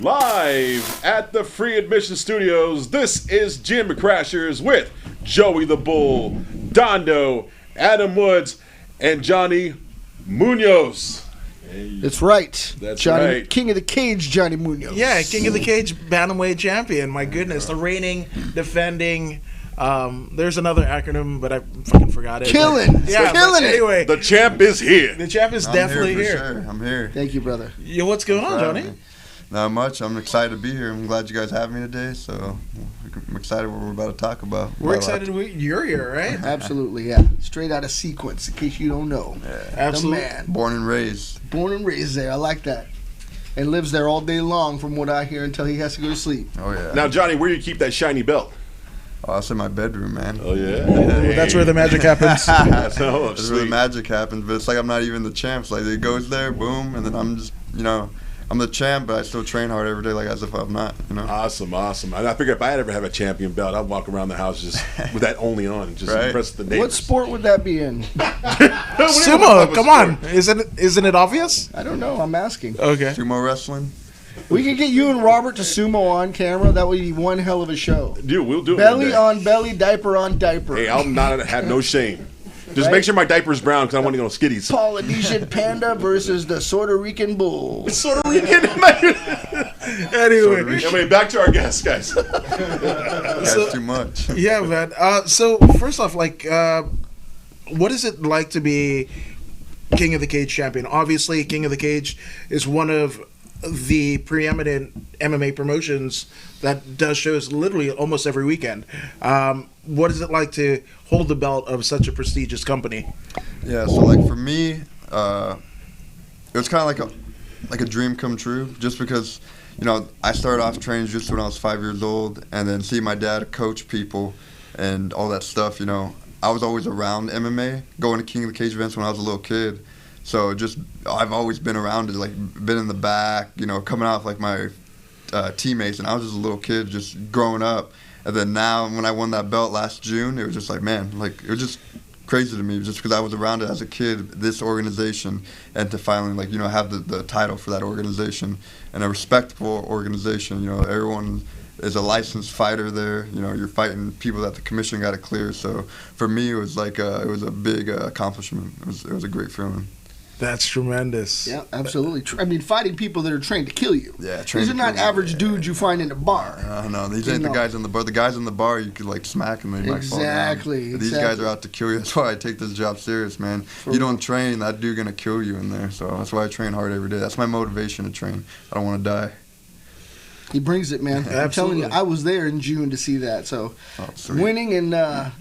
Live at the Free Admission Studios, this is Jim Crashers with Joey the Bull, Dondo, Adam Woods, and Johnny Munoz. That's right. That's Johnny, right. King of the Cage, Johnny Munoz. Yeah, King of the Cage Bantamweight champion. My goodness, the reigning, defending. There's another acronym, but I fucking forgot it. Killing. Yeah, Killing it. anyway, The champ is here. the champ is definitely here. Sure. I'm here. Thank you, brother. Yo, what's going on, Johnny? Not much. I'm excited to be here. I'm glad you guys have me today. So I'm excited what we're about to talk about. We're excited you're here, right? Absolutely, yeah. Straight out of sequence, in case you don't know. Yeah. Absolutely. The man. Born and raised. Born and raised there. I like that. And lives there all day long, from what I hear, until he has to go to sleep. Oh yeah. Now, Johnny, where do you keep that shiny belt? Oh, that's in my bedroom, man. Oh, yeah? That's where the magic happens. That's how That's where the magic happens. But it's like I'm not even the champ. It's like it goes there, boom, and then I'm just, I'm the champ, but I still train hard every day, like as if I'm not, Awesome. And I figure if I ever have a champion belt, I'd walk around the house just with that only on, just Right. impress the neighbors. What sport would that be in? Sumo, come on. Isn't it obvious? I don't know. I'm asking. Okay. Sumo wrestling. We could get you and Robert to sumo on camera. That would be one hell of a show. Dude, we'll do it. Belly one day. on belly, diaper on diaper. Hey, I'll not have no shame. Just Right. make sure my diaper's brown because I want to go on skitties. Polynesian panda versus the Puerto Rican bull. Sort of weekend. Anyway. Back to our guests, guys. That's too much. Yeah, man. So first off, what is it like to be King of the Cage champion? Obviously, King of the Cage is one of the preeminent MMA promotions that does shows literally almost every weekend. What is it like to hold the belt of such a prestigious company? Yeah, so like for me, it was kind of like a dream come true, just because I started off training just when I was 5 years old, and then see my dad coach people and all that stuff. I was always around MMA, going to King of the Cage events when I was a little kid. So I've always been around it, like been in the back, coming out with like my teammates, and I was just a little kid, just growing up. And then now, when I won that belt last June, it was just like, man, like it was just crazy to me, just because I was around it as a kid, this organization, and to finally have the title for that organization, and a respectable organization. Everyone is a licensed fighter there. You're fighting people that the commission got to clear. So for me, it was like it was a big accomplishment. It was a great feeling. That's tremendous. Yeah, absolutely. I mean, fighting people that are trained to kill you. Yeah, These are not average dudes you find in a bar. No, these ain't the guys in the bar. The guys in the bar, you could like smack them, they might fall down. Exactly. These guys are out to kill you. That's why I take this job serious, man. You don't train, that dude gonna kill you in there. So that's why I train hard every day. That's my motivation to train. I don't want to die. He brings it, man. I'm telling you, I was there in June to see that. So winning in our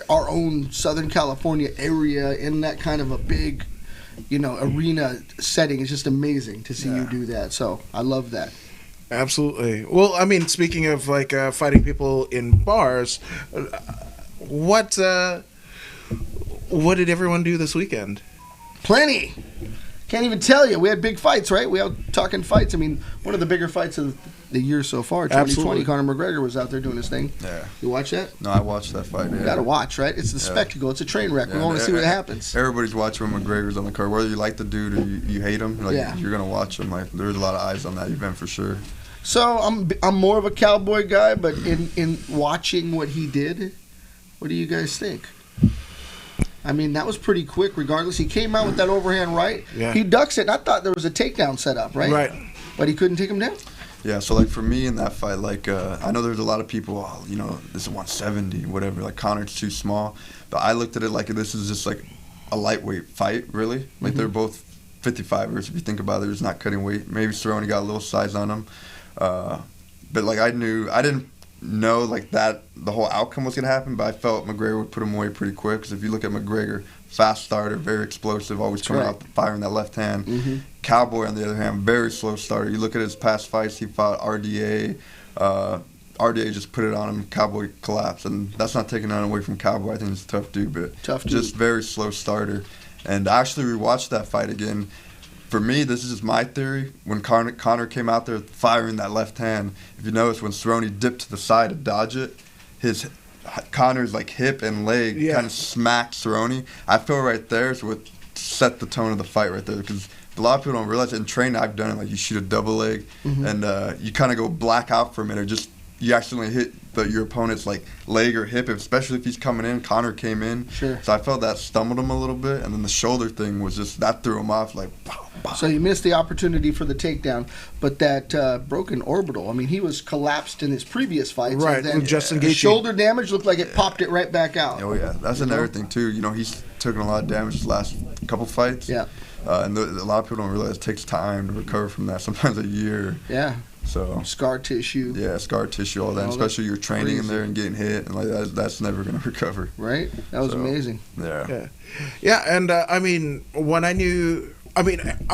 own Southern California area in that kind of a big, arena setting is just amazing to see you do that. So I love that. Absolutely. Well, I mean, speaking of fighting people in bars, what did everyone do this weekend? Plenty. Can't even tell you. We had big fights, right? We out talking fights. I mean, one of the bigger fights of the year so far, 2020. Absolutely. Conor McGregor was out there doing his thing. Yeah. You watch that? No, I watched that fight. You gotta watch, right? It's the spectacle. It's a train wreck. We want to see what happens. Everybody's watching when McGregor's on the card. Whether you like the dude or you hate him, you're gonna watch him. Like there's a lot of eyes on that event for sure. So I'm more of a cowboy guy, but in watching what he did, what do you guys think? I mean, that was pretty quick. Regardless, he came out with that overhand right. Yeah. He ducks it. And I thought there was a takedown set up, right? Right. But he couldn't take him down. Yeah, so like for me in that fight, I know there's a lot of people, this is 170, whatever, like Conor's too small. But I looked at it like this is just like a lightweight fight, really. Like they're both 55ers, if you think about it. They're just not cutting weight. Maybe Cerrone got a little size on him. But like I didn't know like that the whole outcome was going to happen, but I felt McGregor would put him away pretty quick, because if you look at McGregor, fast starter, very explosive, always coming out firing that left hand. Cowboy, on the other hand, very slow starter. You look at his past fights, he fought RDA. RDA just put it on him. Cowboy collapsed, and that's not taking that away from Cowboy. I think he's a tough dude, but just very slow starter. And I actually rewatched that fight again. For me, this is just my theory. When Conor came out there firing that left hand, if you notice, when Cerrone dipped to the side to dodge it, Conor's like hip and leg kind of smacked Cerrone. I feel right there is what set the tone of the fight right there, because a lot of people don't realize it. In training, I've done it. Like, you shoot a double leg, and you kind of go black out for a minute. Just you accidentally hit your opponent's like leg or hip, especially if he's coming in. Connor came in, Sure. So I felt that stumbled him a little bit, and then the shoulder thing was just that threw him off. Like, pow, pow. So you missed the opportunity for the takedown, but that broken orbital. I mean, he was collapsed in his previous fights, Right, and then with Justin the Gaethje. shoulder damage looked like it popped it right back out. Oh yeah, that's another thing too. You know, he's taken a lot of damage the last couple fights. Yeah. And a lot of people don't realize it takes time to recover from that. Sometimes a year. Yeah. So. Scar tissue. Yeah, scar tissue, all that. Oh, Especially you're training in crazy. there and getting hit, and like that's never gonna recover. Right. That was amazing. Yeah. Yeah, and I mean, when I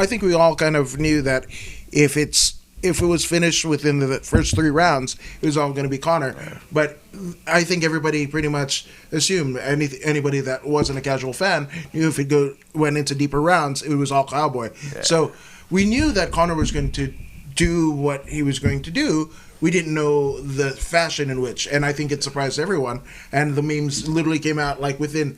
think we all kind of knew that if it was finished within the first 3 rounds, it was all going to be Connor. But I think everybody pretty much assumed, anybody that wasn't a casual fan knew if it went into deeper rounds, it was all Cowboy. Yeah. So we knew that Connor was going to do what he was going to do. We didn't know the fashion in which, and I think it surprised everyone. And the memes literally came out like within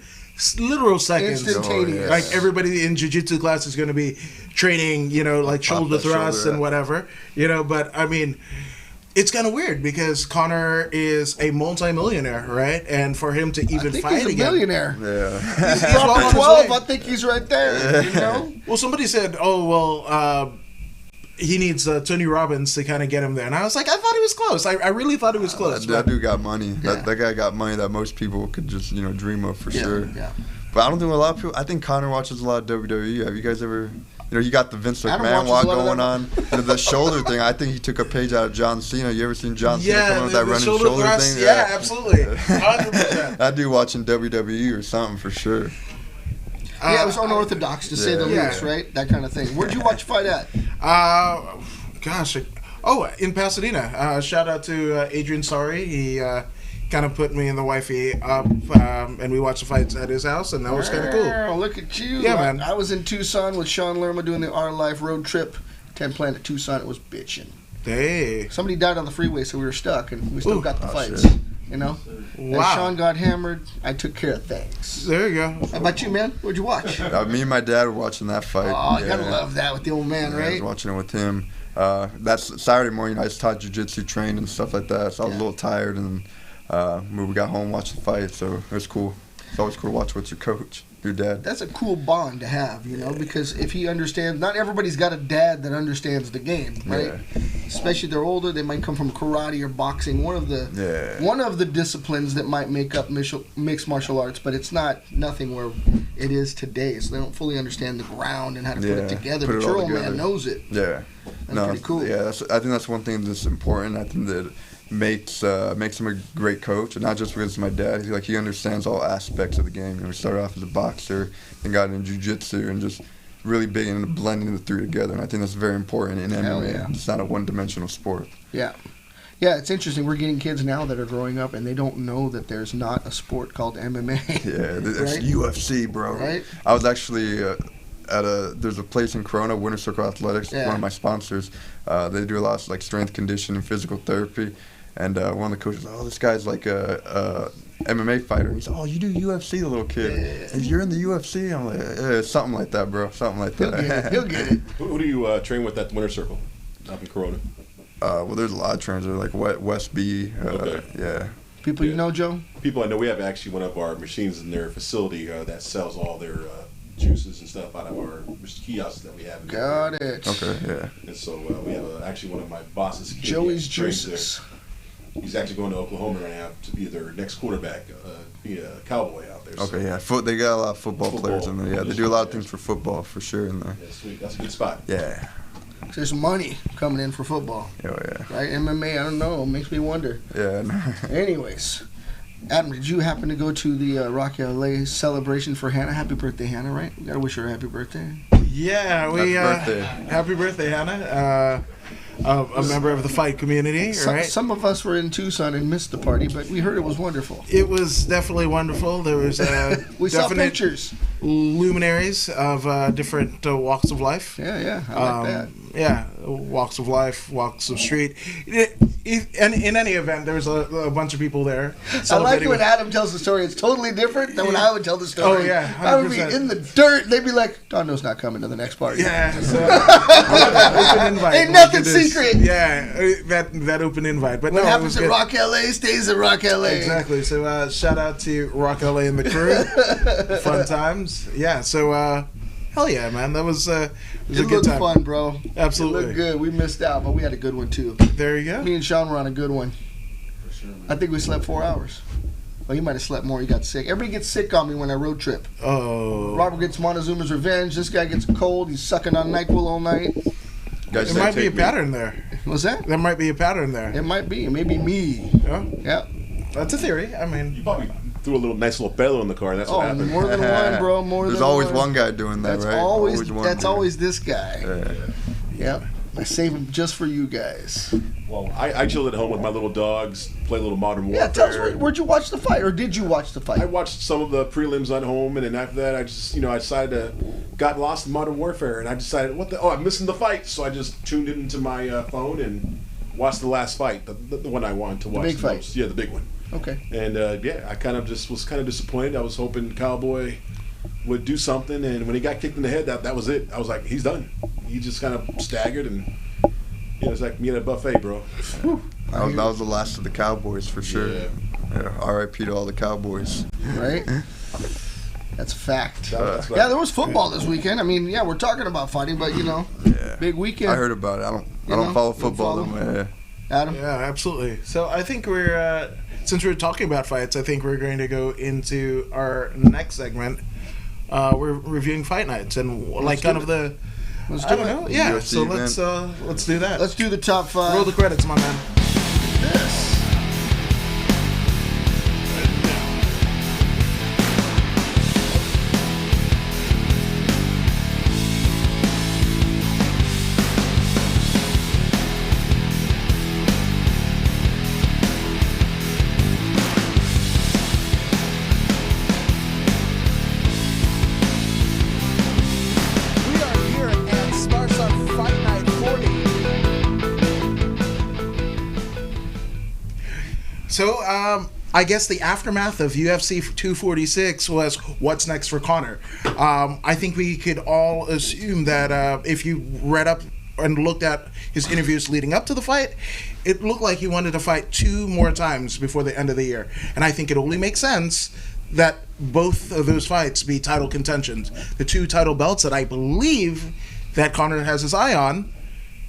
literal seconds. Instantaneous. Like everybody in jiu-jitsu class is going to be training, like shoulder thrusts shoulder, and whatever, But I mean, it's kind of weird because Connor is a multi-millionaire, right? And for him to even I think fight he's a again, millionaire. Yeah. he's well on Proper his 12, way. I think he's right there. Well, somebody said, "Oh, well, he needs Tony Robbins to kind of get him there," and I was like, I thought he was close. I really thought he was close. That dude got money. Yeah. That guy got money that most people could just dream of for sure. Yeah. But I don't think a lot of people. I think Connor watches a lot of WWE. Have you guys ever? You got the Vince Adam McMahon watches walk a lot of going that. on. The shoulder thing. I think he took a page out of John Cena. You ever seen John Cena come up with that running shoulder thrust, thing? Yeah, absolutely, 100%. That dude watching WWE or something for sure. Yeah, it was unorthodox to say the Yeah. least, right? That kind of thing. Where'd you watch the fight at? In Pasadena. Shout out to Adrian Sorry. He kind of put me and the wifey up, and we watched the fights at his house, and that was kind of cool. Oh, look at you. Yeah, man. I was in Tucson with Sean Lerma doing the Our Life road trip. 10 Planet Tucson. It was bitching. Hey. Somebody died on the freeway, so we were stuck, and we still got the fights. shit. Wow. Wow. As Sean got hammered, I took care of things. There you go. How about you, man? What'd you watch? Me and my dad were watching that fight. Oh, you gotta love that with the old man, I was right? watching it with him. That's Saturday morning. I just taught jiu-jitsu, trained and stuff like that. So I was a little tired, and we got home, watched the fight. So it was cool. It's always cool to watch with your coach, your dad. That's a cool bond to have, because if he understands, not everybody's got a dad that understands the game, right? Yeah. Especially if they're older, they might come from karate or boxing, one of the disciplines that might make up mixed martial arts, but it's nothing where it is today, so they don't fully understand the ground and how to put it together. But your old man knows it. Yeah. That's pretty cool. Yeah, I think that's one thing that's important. I think that makes him a great coach, and not just because he's my dad. He understands all aspects of the game. We started off as a boxer, and got into jiu-jitsu, and just really big into blending the three together. And I think that's very important in MMA. Yeah. It's not a one-dimensional sport. Yeah. Yeah, it's interesting. We're getting kids now that are growing up, and they don't know that there's not a sport called MMA. Yeah, it's Right? UFC, bro. Right? I was actually there's a place in Corona, Winter Circle Athletics, Yeah. one of my sponsors. They do a lot of strength conditioning, physical therapy. And one of the coaches, this guy's like a MMA fighter. He's, you do UFC, the little kid. Yeah. You're in the UFC? I'm like, something like that, bro. Something like that. He'll get it. Who do you train with at the Winter Circle up in Corona? Well, there's a lot of trainers. There's like West B. Okay. Yeah. People you know, Joe? People I know. We have actually one of our machines in their facility that sells all their juices and stuff out of our kiosks that we have. Got it. Okay, yeah. And so we have actually one of my boss's kids. Joey's trains Juices. there. He's actually going to Oklahoma right now to be their next quarterback, be a Cowboy out there. Okay, yeah. They got a lot of football players in there. Yeah, they do a lot of things for football, for sure, in there. Yeah, sweet. That's a good spot. Yeah. There's money coming in for football. Oh, yeah. Right? MMA, I don't know. It makes me wonder. Yeah. Anyways, Adam, did you happen to go to the Rocky LA celebration for Hannah? Happy birthday, Hannah, right? We gotta wish her a happy birthday. Yeah, happy birthday, Hannah. A member of the fight community, right? Some of us were in Tucson and missed the party, but we heard it was wonderful. It was definitely wonderful. There was We saw definite pictures. luminaries of different walks of life. Yeah, I like that. Yeah, walks of life, walks of street. And in any event, there's a bunch of people there. I like when Adam tells the story. It's totally different than when I would tell the story. Oh, yeah, 100%. I would be in the dirt. They'd be like, Dondo's not coming to the next party. Yeah, so open invite. Ain't nothing secret. Yeah, that open invite. But what no, happens at Rock LA stays at Rock LA. Exactly. So shout out to Rock LA and the crew. Fun times. Yeah. So hell yeah, man. That was a good time. It looked fun, bro. Absolutely. It looked good. We missed out, but we had a good one too. There you go. Me and Sean were on a good one. For sure, man. I think we slept 4 hours. Well, he might have slept more. He got sick. Everybody gets sick on me when I road trip. Oh. Robert gets Montezuma's revenge. This guy gets a cold. He's sucking on NyQuil all night. There might be a pattern there. What's that? There might be a pattern there. It might be. It may be me. Yeah. That's a theory. I mean, You probably threw a nice little bellow in the car. That's what happened. More than one, bro. There's always one guy doing that, That's right? always this guy. Yep. I save him just for you guys. Well, I chilled at home with my little dogs, played a little Modern Warfare. Yeah, tell us, where'd you watch the fight, or did you watch the fight? I watched some of the prelims at home, and then after that, I just, I decided got lost in Modern Warfare, and I decided, I'm missing the fight, so I just tuned it into my phone and watched the last fight, the one I wanted to watch. The big fight. Most. Yeah, the big one. Okay. And I kind of just was kind of disappointed. I was hoping Cowboy would do something, and when he got kicked in the head, that was it. I was like, he's done. He just kind of staggered, and it's like me at a buffet, bro. That was the last of the Cowboys for sure. Yeah. R.I.P. to all the Cowboys. Right? That's a fact. That's yeah, there was football this weekend. I mean, yeah, we're talking about fighting, but big weekend. I heard about it. I don't follow football that way. Adam? Yeah, absolutely. So I think since we're talking about fights, I think we're going to go into our next segment. We're reviewing fight nights and Let's do it. Yeah, UFC so let's do that. Let's do the top 5. Roll the credits, my man. This. So, I guess the aftermath of UFC 246 was what's next for Conor. I think we could all assume that if you read up and looked at his interviews leading up to the fight, it looked like he wanted to fight 2 more times before the end of the year. And I think it only makes sense that both of those fights be title contentions. The 2 title belts that I believe that Conor has his eye on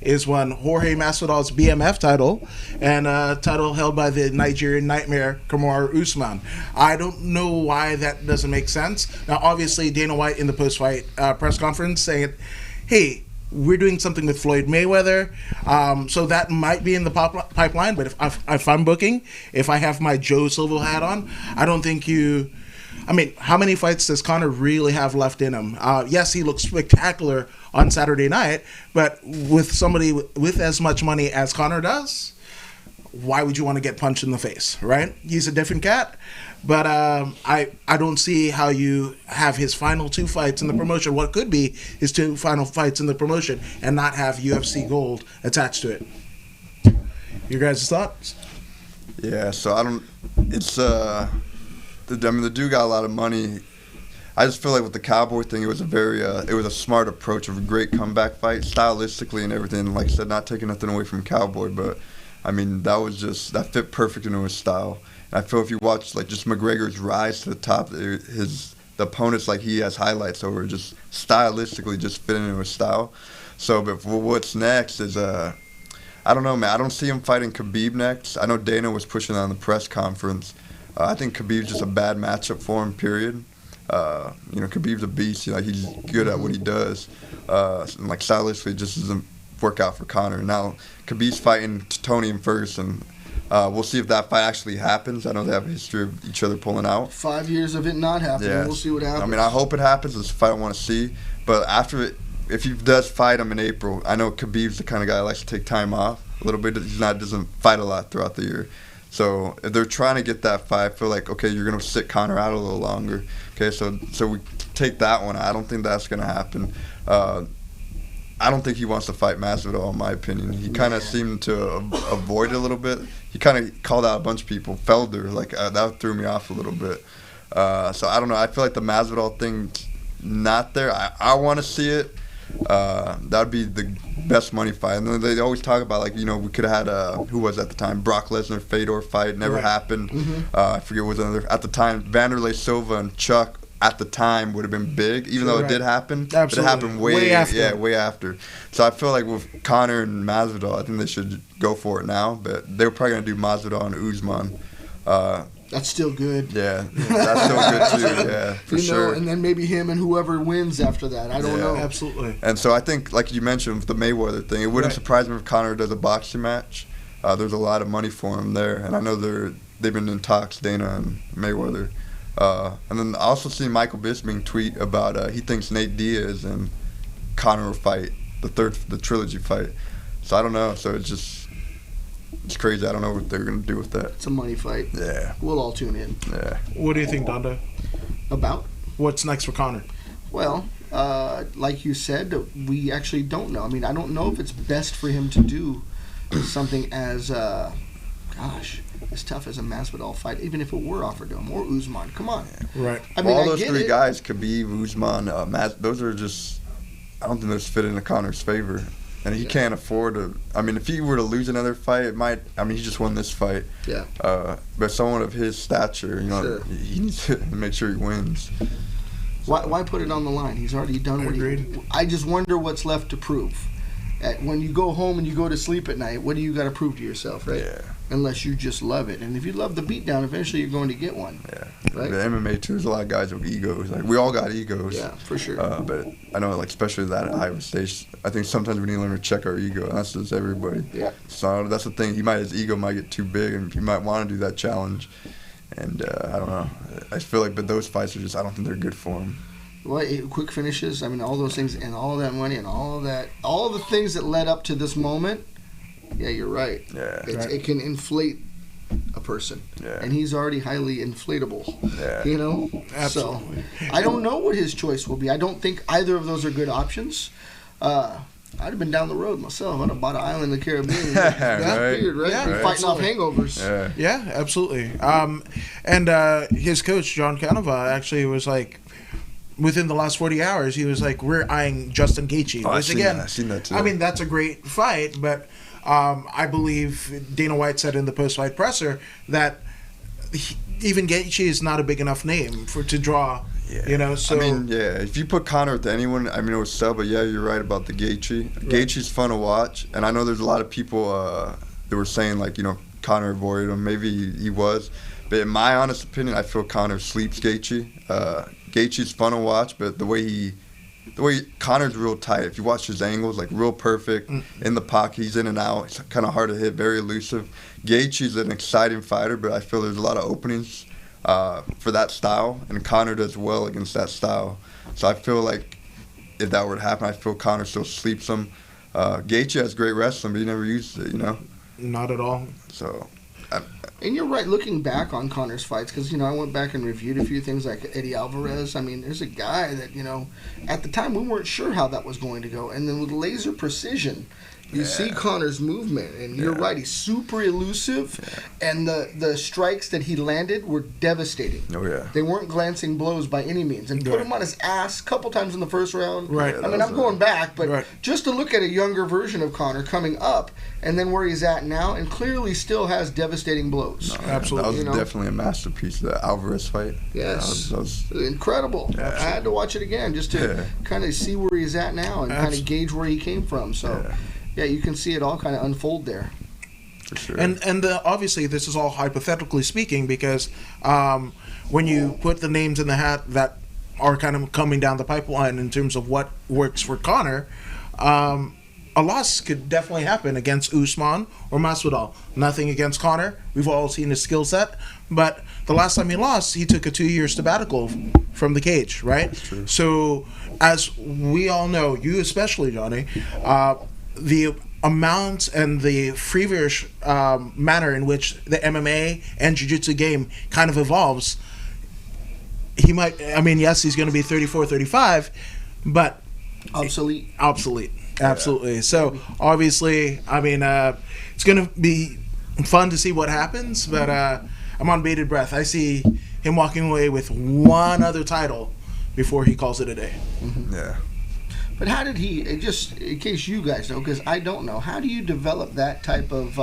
is one Jorge Masvidal's BMF title and a title held by the Nigerian Nightmare Kamaru Usman. I don't know why that doesn't make sense. Now, obviously, Dana White in the post-fight press conference saying, hey, we're doing something with Floyd Mayweather, so that might be in the pipeline, but if I'm booking, if I have my Joe Silva hat on, I don't think how many fights does Conor really have left in him? Yes, he looks spectacular on Saturday night, but with somebody with as much money as Conor does, why would you want to get punched in the face, right? He's a different cat, but I don't see how you have his final 2 fights in the promotion, what could be his 2 final fights in the promotion, and not have UFC gold attached to it. Your guys' thoughts? Yeah, so the dude got a lot of money. I just feel like with the Cowboy thing, it was a smart approach of a great comeback fight, stylistically and everything. Like I said, not taking nothing away from Cowboy, but I mean that fit perfect into his style. And I feel if you watch just McGregor's rise to the top, the opponents he has highlights over just stylistically just fit into his style. So, but for what's next is I don't know, man. I don't see him fighting Khabib next. I know Dana was pushing on the press conference. I think Khabib's just a bad matchup for him, period. Khabib's a beast. He's good at what he does. And stylistically, it just doesn't work out for Conor. Now, Khabib's fighting Tony and Ferguson. We'll see if that fight actually happens. I know they have a history of each other pulling out. 5 years of it not happening. Yeah. We'll see what happens. I mean, I hope it happens. It's a fight I want to see. But after it, if he does fight him in April, I know Khabib's the kind of guy that likes to take time off a little bit. He doesn't fight a lot throughout the year. So if they're trying to get that fight, I feel like, okay, you're going to sit Conor out a little longer. Okay, so we take that one. I don't think that's going to happen. I don't think he wants to fight Masvidal, in my opinion. He kind of seemed to avoid it a little bit. He kind of called out a bunch of people. Felder, that threw me off a little bit. So I don't know. I feel like the Masvidal thing's not there. I want to see it. That would be the best money fight. And then they always talk about, like, we could have had, who was at the time? Brock Lesnar, Fedor fight. Never happened. I forget what was another. At the time, Vanderlei Silva and Chuck, at the time, would have been big, even though it did happen. Absolutely. But it happened way after. Yeah, way after. So I feel like with Conor and Masvidal, I think they should go for it now. But they were probably going to do Masvidal and Usman. That's still good. Yeah, that's still good too. Yeah, for sure. And then maybe him and whoever wins after that. I don't know. Absolutely. And so I think, like you mentioned, with the Mayweather thing, it wouldn't surprise me if Conor does a boxing match. There's a lot of money for him there, and I know they've been in talks, Dana and Mayweather. And then I also see Michael Bisping tweet about he thinks Nate Diaz and Conor will fight the trilogy fight. So I don't know. So it's crazy. I don't know what they're going to do with that. It's a money fight. Yeah. We'll all tune in. Yeah. What do you think, Donda? About? What's next for Conor? Well, like you said, we actually don't know. I mean, I don't know if it's best for him to do something as, as tough as a Masvidal fight, even if it were offered to him, or Usman. Come on. Right. I mean, all those three guys, Khabib, Usman, those are just, I don't think those fit into Conor's favor. And he can't afford to. I mean, if he were to lose another fight, it might. I mean, he just won this fight. Yeah. But someone of his stature, he needs to make sure he wins. Why put it on the line? He's already done what I just wonder what's left to prove. When you go home and you go to sleep at night, what do you got to prove to yourself, right? Yeah. Unless you just love it. And if you love the beatdown, eventually you're going to get one. Yeah. Right? The MMA too, there's a lot of guys with egos. Like, we all got egos. Yeah, for sure. But I know, like, especially that at Iowa State, I think sometimes we need to learn to check our ego. And that's just everybody. Yeah. So that's the thing. His ego might get too big, and he might want to do that challenge. And I don't know. I feel like, but those fights are just, I don't think they're good for him. Well, quick finishes. I mean, all those things and all that money and all the things that led up to this moment. Yeah, you're right. Yeah. It can inflate a person. Yeah. And he's already highly inflatable. Yeah. Absolutely. So, I don't know what his choice will be. I don't think either of those are good options. I'd have been down the road myself. I'd have bought an island in the Caribbean. That's weird, right? Yeah, Fighting off hangovers. Yeah, absolutely. And his coach, John Canova, actually was like, within the last 40 hours, he was like, we're eyeing Justin Gaethje. I've seen that too. I mean, that's a great fight, but I believe Dana White said in the post-fight presser that even Gaethje is not a big enough name to draw. Yeah. So I mean, if you put Conor with anyone, I mean, it was Sub, but you're right about the Gaethje. Right. Gaethje's fun to watch, and I know there's a lot of people that were saying, like, Conor avoided him. Maybe he was. But in my honest opinion, I feel Conor sleeps Gaethje. Gaethje's fun to watch, but the way Conor's real tight. If you watch his angles, like, real perfect in the pocket, he's in and out. It's kind of hard to hit, very elusive. Gaethje's an exciting fighter, but I feel there's a lot of openings for that style, and Conor does well against that style. So I feel like if that were to happen, I feel Conor still sleeps him. Gaethje has great wrestling, but he never used it, Not at all. So. And you're right, looking back on Conor's fights, because, I went back and reviewed a few things like Eddie Alvarez. I mean, there's a guy that, at the time we weren't sure how that was going to go. And then with laser precision, you see Conor's movement. And you're right, he's super elusive. Yeah. And the strikes that he landed were devastating. Oh, yeah. They weren't glancing blows by any means. And put him on his ass a couple times in the first round. Right. I mean, I'm going back, but just to look at a younger version of Conor coming up, and then where he's at now, and clearly still has devastating blows. No, absolutely. That was definitely a masterpiece, the Alvarez fight. Yes. That was incredible. Yeah, I had to watch it again just to kind of see where he's at now and kind of gauge where he came from. So, you can see it all kind of unfold there. For sure. And obviously, this is all hypothetically speaking, because when you put the names in the hat that are kind of coming down the pipeline in terms of what works for Conor, a loss could definitely happen against Usman or Masvidal. Nothing against Conor. We've all seen his skill set. But the last time he lost, he took a 2-year sabbatical from the cage, right? That's true. So, as we all know, you especially, Johnny, the amount and the feverish manner in which the MMA and jiu-jitsu game kind of evolves, he might, yes, he's going to be 34, 35, but... Obsolete. Absolutely. So obviously, I mean, it's going to be fun to see what happens, but I'm on bated breath. I see him walking away with one other title before he calls it a day. Mm-hmm. Yeah. But how did he, just in case you guys know, because I don't know, how do you develop that type of,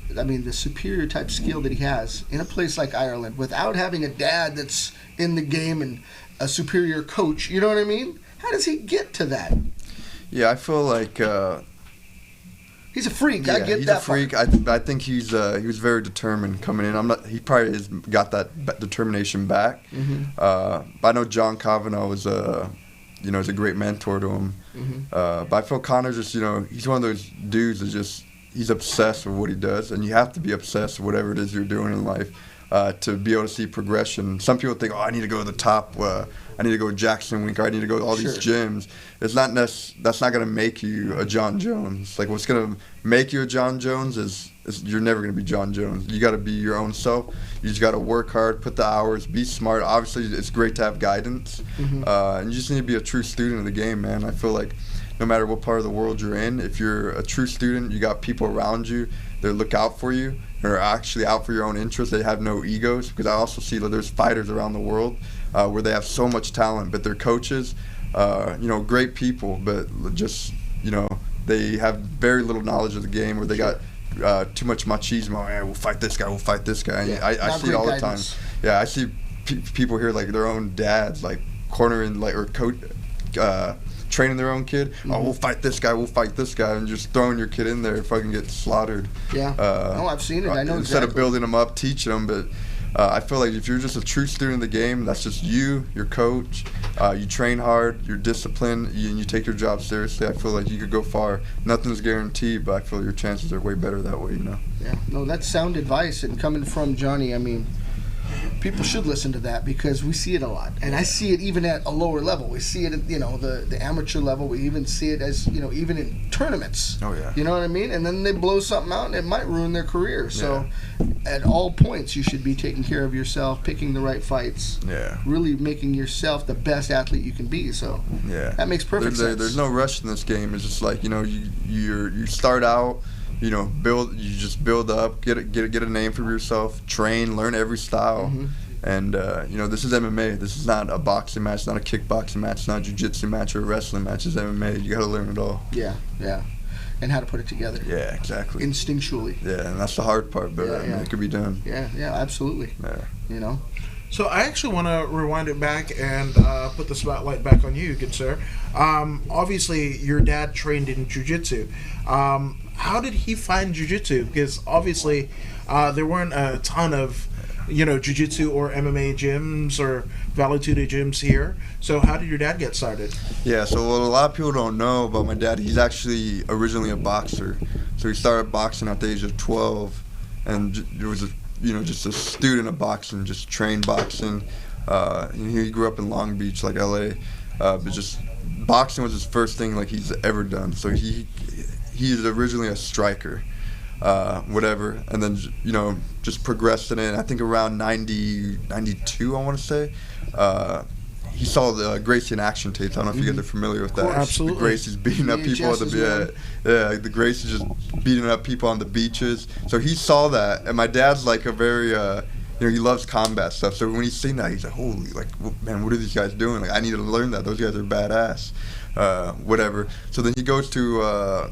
the superior type skill that he has in a place like Ireland without having a dad that's in the game and a superior coach? You know what I mean? How does he get to that? Yeah, I feel like he's a freak. yeah, I get he's that a freak. part. I think he was very determined coming in. He probably has got that determination back. Mm-hmm. But I know John Kavanagh was is a great mentor to him. Mm-hmm. But I feel Connor's just he's one of those dudes that he's obsessed with what he does, and you have to be obsessed with whatever it is you're doing in life to be able to see progression. Some people think, I need to go to the top. I need to go to Jackson Wink. I need to go to all these gyms. It's not that's not going to make you a John Jones. Like, what's going to make you a John Jones is you're never going to be John Jones. You got to be your own self. You just got to work hard, put the hours, be smart. Obviously, it's great to have guidance, and you just need to be a true student of the game, man. I feel like no matter what part of the world you're in, if you're a true student, you got people around you that look out for you, are actually out for your own interests. They have no egos, because I also see that there's fighters around the world where they have so much talent, but their coaches, great people, but just, they have very little knowledge of the game, or they got too much machismo. Hey, we'll fight this guy, we'll fight this guy. Yeah, I see it all the time. Yeah, I see people here, like their own dads, like cornering, like, or coach, training their own kid. Mm-hmm. We'll fight this guy, and just throwing your kid in there and fucking get slaughtered. Yeah. I've seen it. I know instead of building them up, teaching them. But I feel like if you're just a true student of the game, that's just you, your coach. You train hard, you're disciplined, and you take your job seriously. I feel like you could go far. Nothing's guaranteed, but I feel your chances are way better that way. Yeah. No, that's sound advice, and coming from Johnny, I mean, people should listen to that, because we see it a lot, and I see it even at a lower level. We see it at the amateur level. We even see it as even in tournaments. Oh yeah. You know what I mean? And then they blow something out, and it might ruin their career. So, at all points, you should be taking care of yourself, picking the right fights. Yeah. Really making yourself the best athlete you can be. So. Yeah. That makes perfect sense. There's no rush in this game. It's just like you start out. You just build up, get a name for yourself, train, learn every style, and this is MMA. This is not a boxing match, not a kickboxing match, not a jiu-jitsu match or a wrestling match. It's MMA. You got to learn it all. Yeah, and how to put it together. Yeah, exactly. Instinctually. Yeah, and that's the hard part, but it could be done. Yeah, absolutely. Yeah. So I actually want to rewind it back and put the spotlight back on you, good sir. Obviously, your dad trained in jiu-jitsu. How did he find jiu-jitsu? Because obviously, there weren't a ton of, jiu-jitsu or MMA gyms or Valetuda gyms here. So how did your dad get started? Yeah, so what a lot of people don't know about my dad, he's actually originally a boxer. So he started boxing at the age of 12, and it was just a student of boxing, just trained boxing. He grew up in Long Beach, like LA, but just boxing was his first thing like he's ever done. So he is originally a striker, whatever, and then just progressed in it. I think around 92, I want to say. He saw the Gracie in action tapes. I don't know if you guys are familiar with that. Absolutely. The Gracie's beating up people on the the Gracie's just beating up people on the beaches. So he saw that, and my dad's like a very he loves combat stuff. So when he's seen that, he's like, holy, like, man, what are these guys doing? Like, I need to learn that. Those guys are badass. Whatever. So then he goes to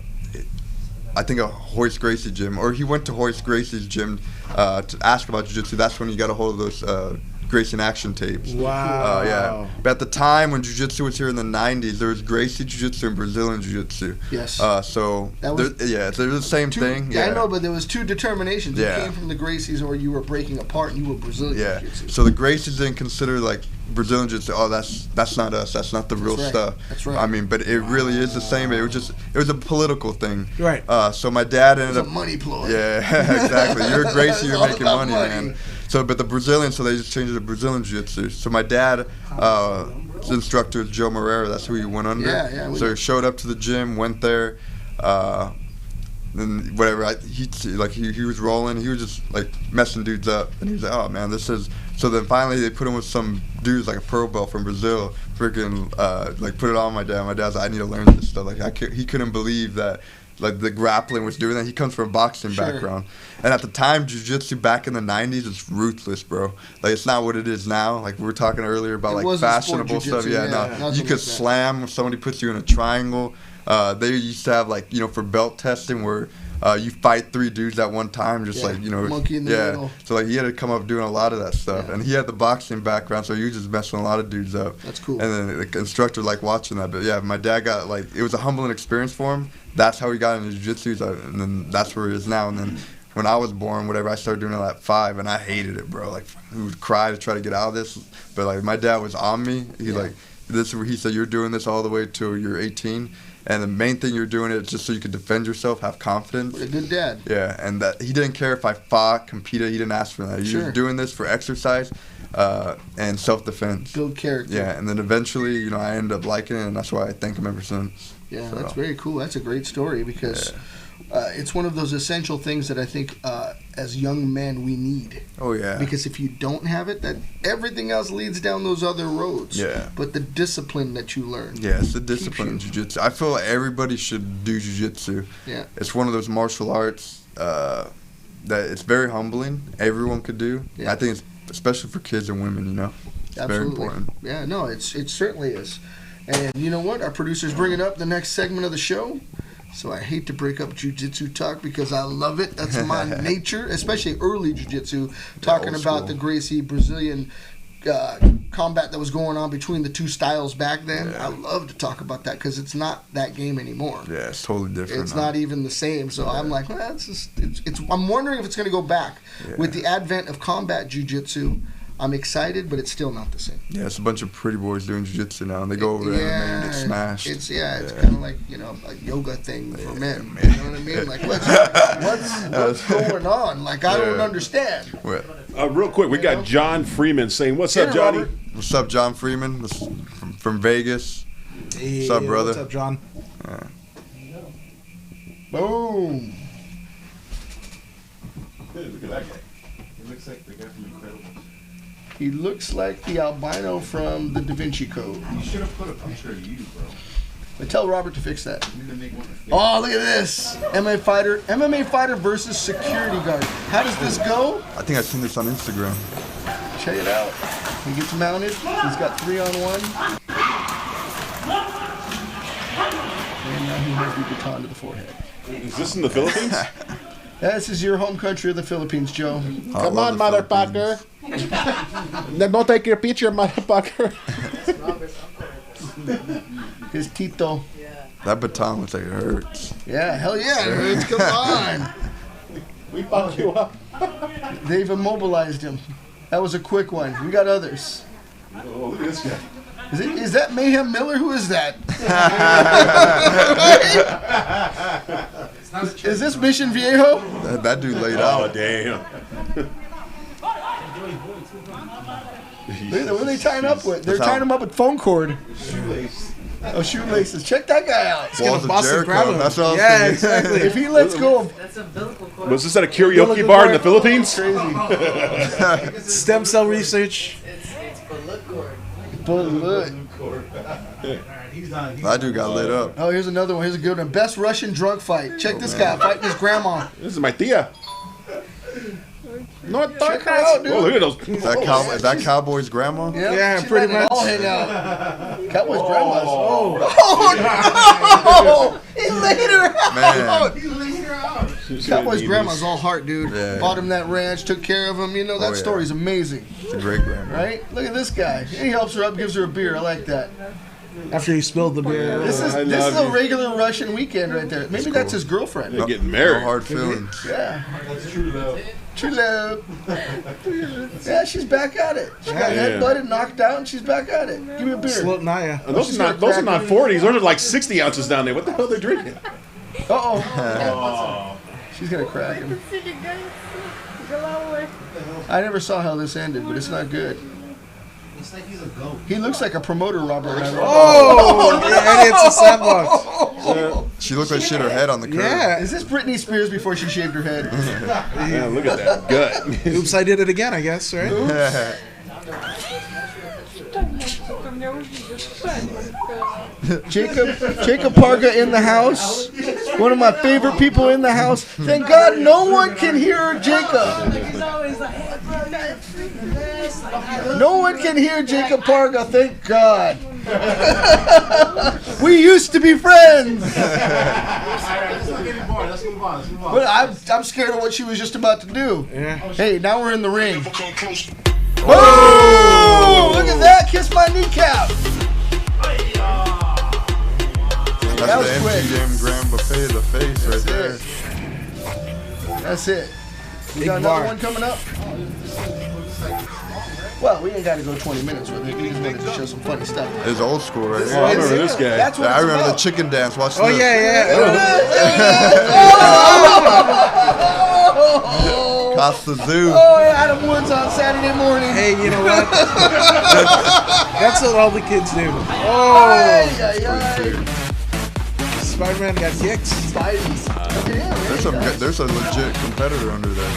I think a Horace Gracie gym, or he went to Horace Gracie's gym to ask about jiu-jitsu. That's when he got a hold of those Gracie in action tapes. Wow. Yeah. But at the time when jiu-jitsu was here in the 90s, there was Gracie jiu-jitsu and Brazilian jiu-jitsu. Yes. So they're the same thing. Yeah, I know, but there was two determinations. Yeah. You came from the Gracies, or you were breaking apart and you were Brazilian jiu-jitsu. So the Gracies didn't consider like Brazilian jiu-jitsu. Oh, that's not us. That's not the real stuff. That's right. I mean, but it really is the same. It was a political thing. Right. So my dad ended up a money ploy. Yeah, exactly. You're a Gracie. You're making money, money, man. So, but the Brazilian, so they just changed it to Brazilian jiu-jitsu. So my dad, his instructor was Joe Moreira. That's who he went under. Yeah. So he showed up to the gym, went there, then whatever. He was rolling. He was just like messing dudes up, and he was like, "Oh man, this is." So then finally they put him with some dudes like a pro belt from Brazil. Freaking like put it on my dad. My dad's like, I need to learn this stuff. Like he couldn't believe that. Like the grappling was doing that. He comes from a boxing background, and at the time, jiu-jitsu back in the '90s was ruthless, bro. Like it's not what it is now. Like we were talking earlier about like fashionable stuff. Yeah, no, you could slam if somebody puts you in a triangle. They used to have like for belt testing where you fight 3 dudes at one time, just like monkey in the middle. So like he had to come up doing a lot of that stuff, and he had the boxing background, so he was just messing a lot of dudes up. That's cool. And then the instructor liked watching that, but yeah, my dad got like it was a humbling experience for him. That's how he got into jiu-jitsu, and then that's where he is now. And then when I was born, whatever, I started doing it at 5, and I hated it, bro. Like we would cry to try to get out of this, but like my dad was on me. He like this is where he said you're doing this all the way till you're 18. And the main thing you're doing it just so you can defend yourself, have confidence. A good dad. Yeah, and that he didn't care if I fought, competed. He didn't ask for that. He was doing this for exercise and self-defense. Build character. Yeah, and then eventually, I ended up liking it, and that's why I thank him ever since. Yeah, so. That's very cool. That's a great story because it's one of those essential things that I think as young men we need. Oh, yeah. Because if you don't have it, that everything else leads down those other roads. Yeah. But the discipline that you learn. Yeah, it's the discipline in jiu-jitsu. I feel like everybody should do jiu-jitsu. Yeah. It's one of those martial arts that it's very humbling. Everyone could do. Yeah. I think it's especially for kids and women, It's Absolutely. very important. Yeah, no, it certainly is. And you know what? Our producer's bringing up the next segment of the show. So I hate to break up jiu-jitsu talk because I love it. That's my nature, especially early jiu-jitsu, talking about the Gracie Brazilian combat that was going on between the two styles back then. Yeah. I love to talk about that because it's not that game anymore. Yeah, it's totally different. It's not even the same. So I'm like, well, I'm wondering if it's going to go back. With the advent of combat jiu-jitsu, I'm excited, but it's still not the same. Yeah, it's a bunch of pretty boys doing jiu-jitsu now, and they go over there and they get smashed. It's kind of like, a yoga thing for men. You know what I mean? Like, what's going on? Like, I don't understand. Real quick, we got John Freeman saying, what's up, Johnny? Robert. What's up, John Freeman? From Vegas. Hey, what's up, brother? What's up, John? Boom. Hey, look at that guy. He looks like the guy from Incredibles. He looks like the albino from the Da Vinci Code. You should have put a picture of you, bro. But tell Robert to fix that. You need to make one of Oh, look at this. MMA fighter versus security guard. How does this go? I think I've seen this on Instagram. Check it out. He gets mounted. He's got 3-on-1. And now he has the baton to the forehead. Is this in the Philippines? This is your home country of the Philippines, Joe. Come on, motherfucker. Don't take your picture, motherfucker. His Tito. That baton looks like it hurts. Yeah, hell yeah, it hurts. Come on. We fucked you up. They've immobilized him. That was a quick one. We got others. Oh, look at this guy. Is that Mayhem Miller? Who is that? Is this Mission Viejo? That dude laid Oh, out. damn. What are they tying up with? They're tying him up with phone cord. Shoelace. Oh, shoelaces. Check that guy out. Walls of Boston Jericho. Crab. That's what I was Yeah, thinking. exactly. If he lets go of That's umbilical cord. Was this at a karaoke bar in the Philippines? crazy. Stem cell research. It's bullet cord. But look. That dude got lit up. Oh, here's another one. Here's a good one. Best Russian drunk fight. Check this guy fighting his grandma. This is my tia. No, Check her out, dude. Oh, look at those. Is that Cowboy's grandma? Yeah, she's pretty letting it much. all hang out. Cowboy's grandma's. Oh, no! He laid her out. Man, Cowboy's grandma's all heart, dude. Yeah. Bought him that ranch, took care of him. That yeah. story's amazing, it's a great grandma. right? Look at this guy. He helps her up, gives her a beer. I like that. After he spilled the beer. This is I this is love a you. regular Russian weekend right there. Maybe that's his girlfriend. They're getting No married. hard feelings. Yeah. That's true, though. True love. Yeah, she's back at it. She got Yeah. headbutted, knocked out, and she's back at it. Give me a beer. Slope Naya. Those are not 40s. Those are like 60 ounces down there. What the hell are they drinking? Uh-oh. She's going to crack him. I never saw how this ended, but it's not good. Looks like he's a goat. He looks like a promoter, Robert. Oh, and it's a sandbox. She looked like she hit her head on the curb. Yeah. Is this Britney Spears before she shaved her head? Yeah, look at that gut. Oops, I did it again, I guess, right? Jacob Parga in the house. One of my favorite people in the house. Thank God no one can hear Jacob. No one can hear Jacob Parga. Thank God. We used to be friends. But I'm scared of what she was just about to do. Yeah. Hey, now we're in the ring. Oh! Look at that! Kiss my kneecap. That's was the quick. MGM Grand Buffet, the face right there. That's it. We Big got another bar. one coming up. Well, we ain't got to go 20 minutes with it. We just wanted to show some funny stuff. It's old school right Oh, here. I remember this guy. That's what Yeah, I it's remember the about. chicken dance. Watch Oh this. yeah. Costa Zoo. Oh, Adam Woods on Saturday morning. Hey, you know what? That's what all the kids do. Oh, Ay, ay, ay. Spider-Man got kicked. Spidey's. Look at him, man. There's a legit competitor under there.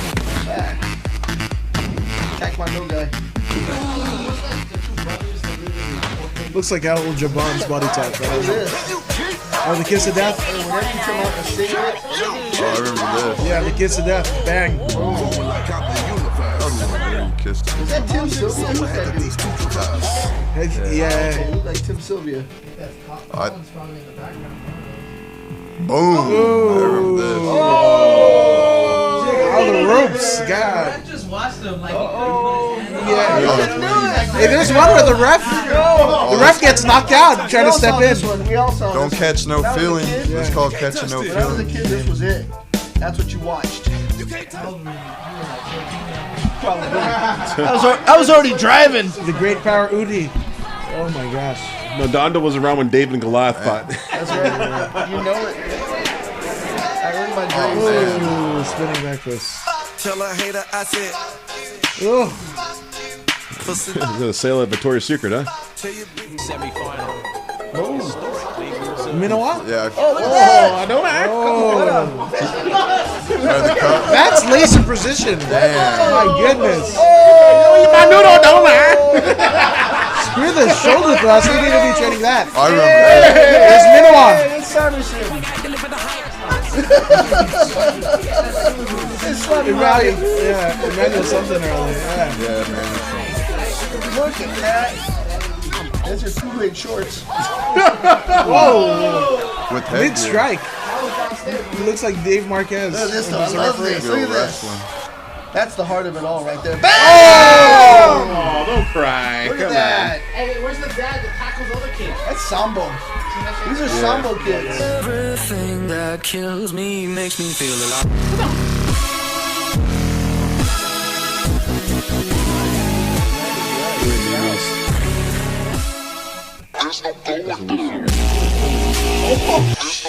Catch my no guy. Looks like Al Jabbar's body type. Look at this. Oh, the kiss of death. Whenever you come out and sing it, Oh, I remember this. Yeah, the kiss of death. Bang. Oh, you kissed is that Tim Sylvia? Who's that dude? Yeah. He looked like Tim Sylvia. Boom. I remember this. Oh, the ropes. God. I just watched them like. Yeah. Oh, Hey, there's one where the ref gets knocked out trying to step in. We all saw Don't this catch no When I was a feelings. kid- It's called catching no When I was a feelings. kid, this was it. That's what you watched. Probably. I was already driving. The great power Udi. Oh my gosh. No, Donda was around when David and Goliath fought. That's right. You know it. I earned my dreams. Ooh, spinning breakfast. Tell a hater I said, Oh, This is a sale at Victoria's Secret, huh? Minowa? Yeah. Oh, look at I don't act. The cup. That's laser precision. Damn. My goodness. I don't act. Screw the shoulder thrust. We need to be training that. I remember that. There's Minowa. that. It's Sanderson. It's Slutty Ryan. Yeah, Emmanuel something earlier. Yeah. Yeah, man. Look at that. Those are two big shorts. Whoa. With headgear. Mid strike. He looks like Dave Marquez. Look at this. He's I a love referee. this. Look at this. Wrestling. That's the heart of it all right there. Oh, don't cry. Look Come at that. Hey, where's the dad that tackles other kids? That's Sambo. These are Sambo kids. everything that kills me makes me feel alive.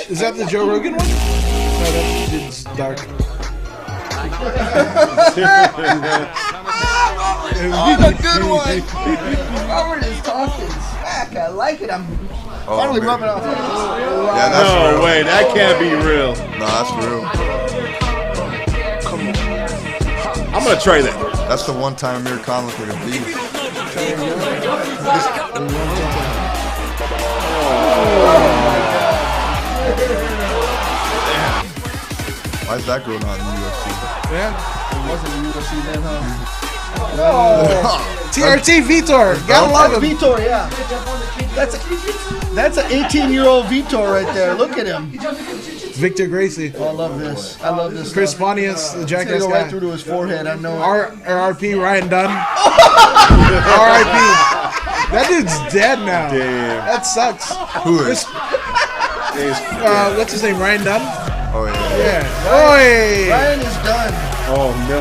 Is that the Joe Rogan one? No, that dude's dark. Oh, the good one. Robert is talking smack. I like it. I'm finally man. rubbing off. Yeah, that's No real. way, that can't be real. No, that's real. I'm gonna try that. That's the one time Amir Khan looked like a beast. Why is that girl not in the UFC? Yeah. Wasn't a UFC then, huh? TRT Vitor. Gotta love That's him. Vitor, yeah. That's an 18-year-old Vitor right there. Look at him. Victor Gracie. Oh, I love this. I love this. Chris stuff. Pontius, the It's gonna jackass go right guy. through to his forehead. I know. it. RIP Ryan Dunn. RIP. That dude's dead now. Damn. That sucks. Who is? What's his name? Ryan Dunn? Oh, yeah. Yeah. Oi! Ryan is done. Oh no.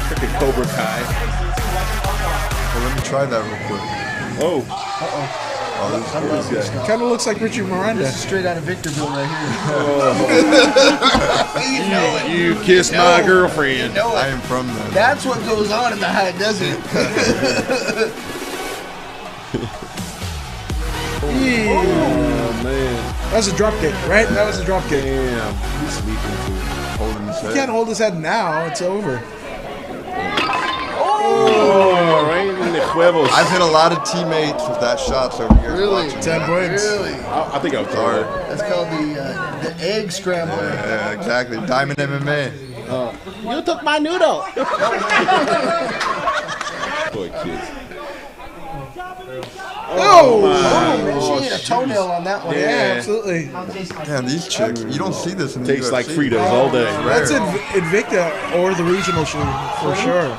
Freaking Cobra Kai. Well, let me try that real quick. Oh. Oh, this is Kind of looks like Richard Miranda. This is straight out of Victorville right here. You kissed my girlfriend. I am from there. That's what goes on in the high desert. Oh man. That was a drop kick, right? That was a drop kick. Damn. He's sleeping too. Holding his He head. can't hold his head now. It's over. Oh, right in the huevos. I've hit a lot of teammates with that shot, so we're Really? 10 points. Really? I think I'm Sorry. sorry. That's called the egg scrambler. Yeah, exactly. Diamond MMA. You took my noodle. Boy, kids. Oh! Man, she hit a toenail on that one. Yeah, absolutely. Damn, these chicks, you don't see this in the Tastes like UFC. Fritos all day. That's Invicta or the regional shoe for sure.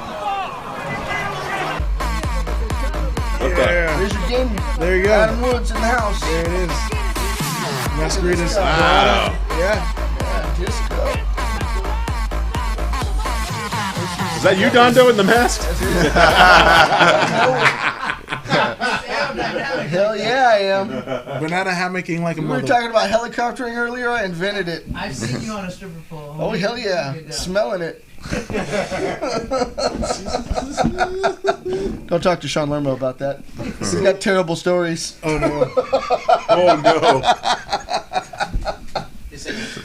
Okay. Yeah. There's your game. There you go. Adam Woods in the house. There it is. Masquerades. Wow. Yeah. Just go. Is that you, Dondo, in the mask? Hell yeah, I am. Banana hammocking like a We were mother. talking about helicoptering earlier. I invented it. I've seen you on a stripper pole. Oh, hell yeah. Smelling it. Don't talk to Sean Lermo about that. He's got terrible stories. Oh no. Oh, no.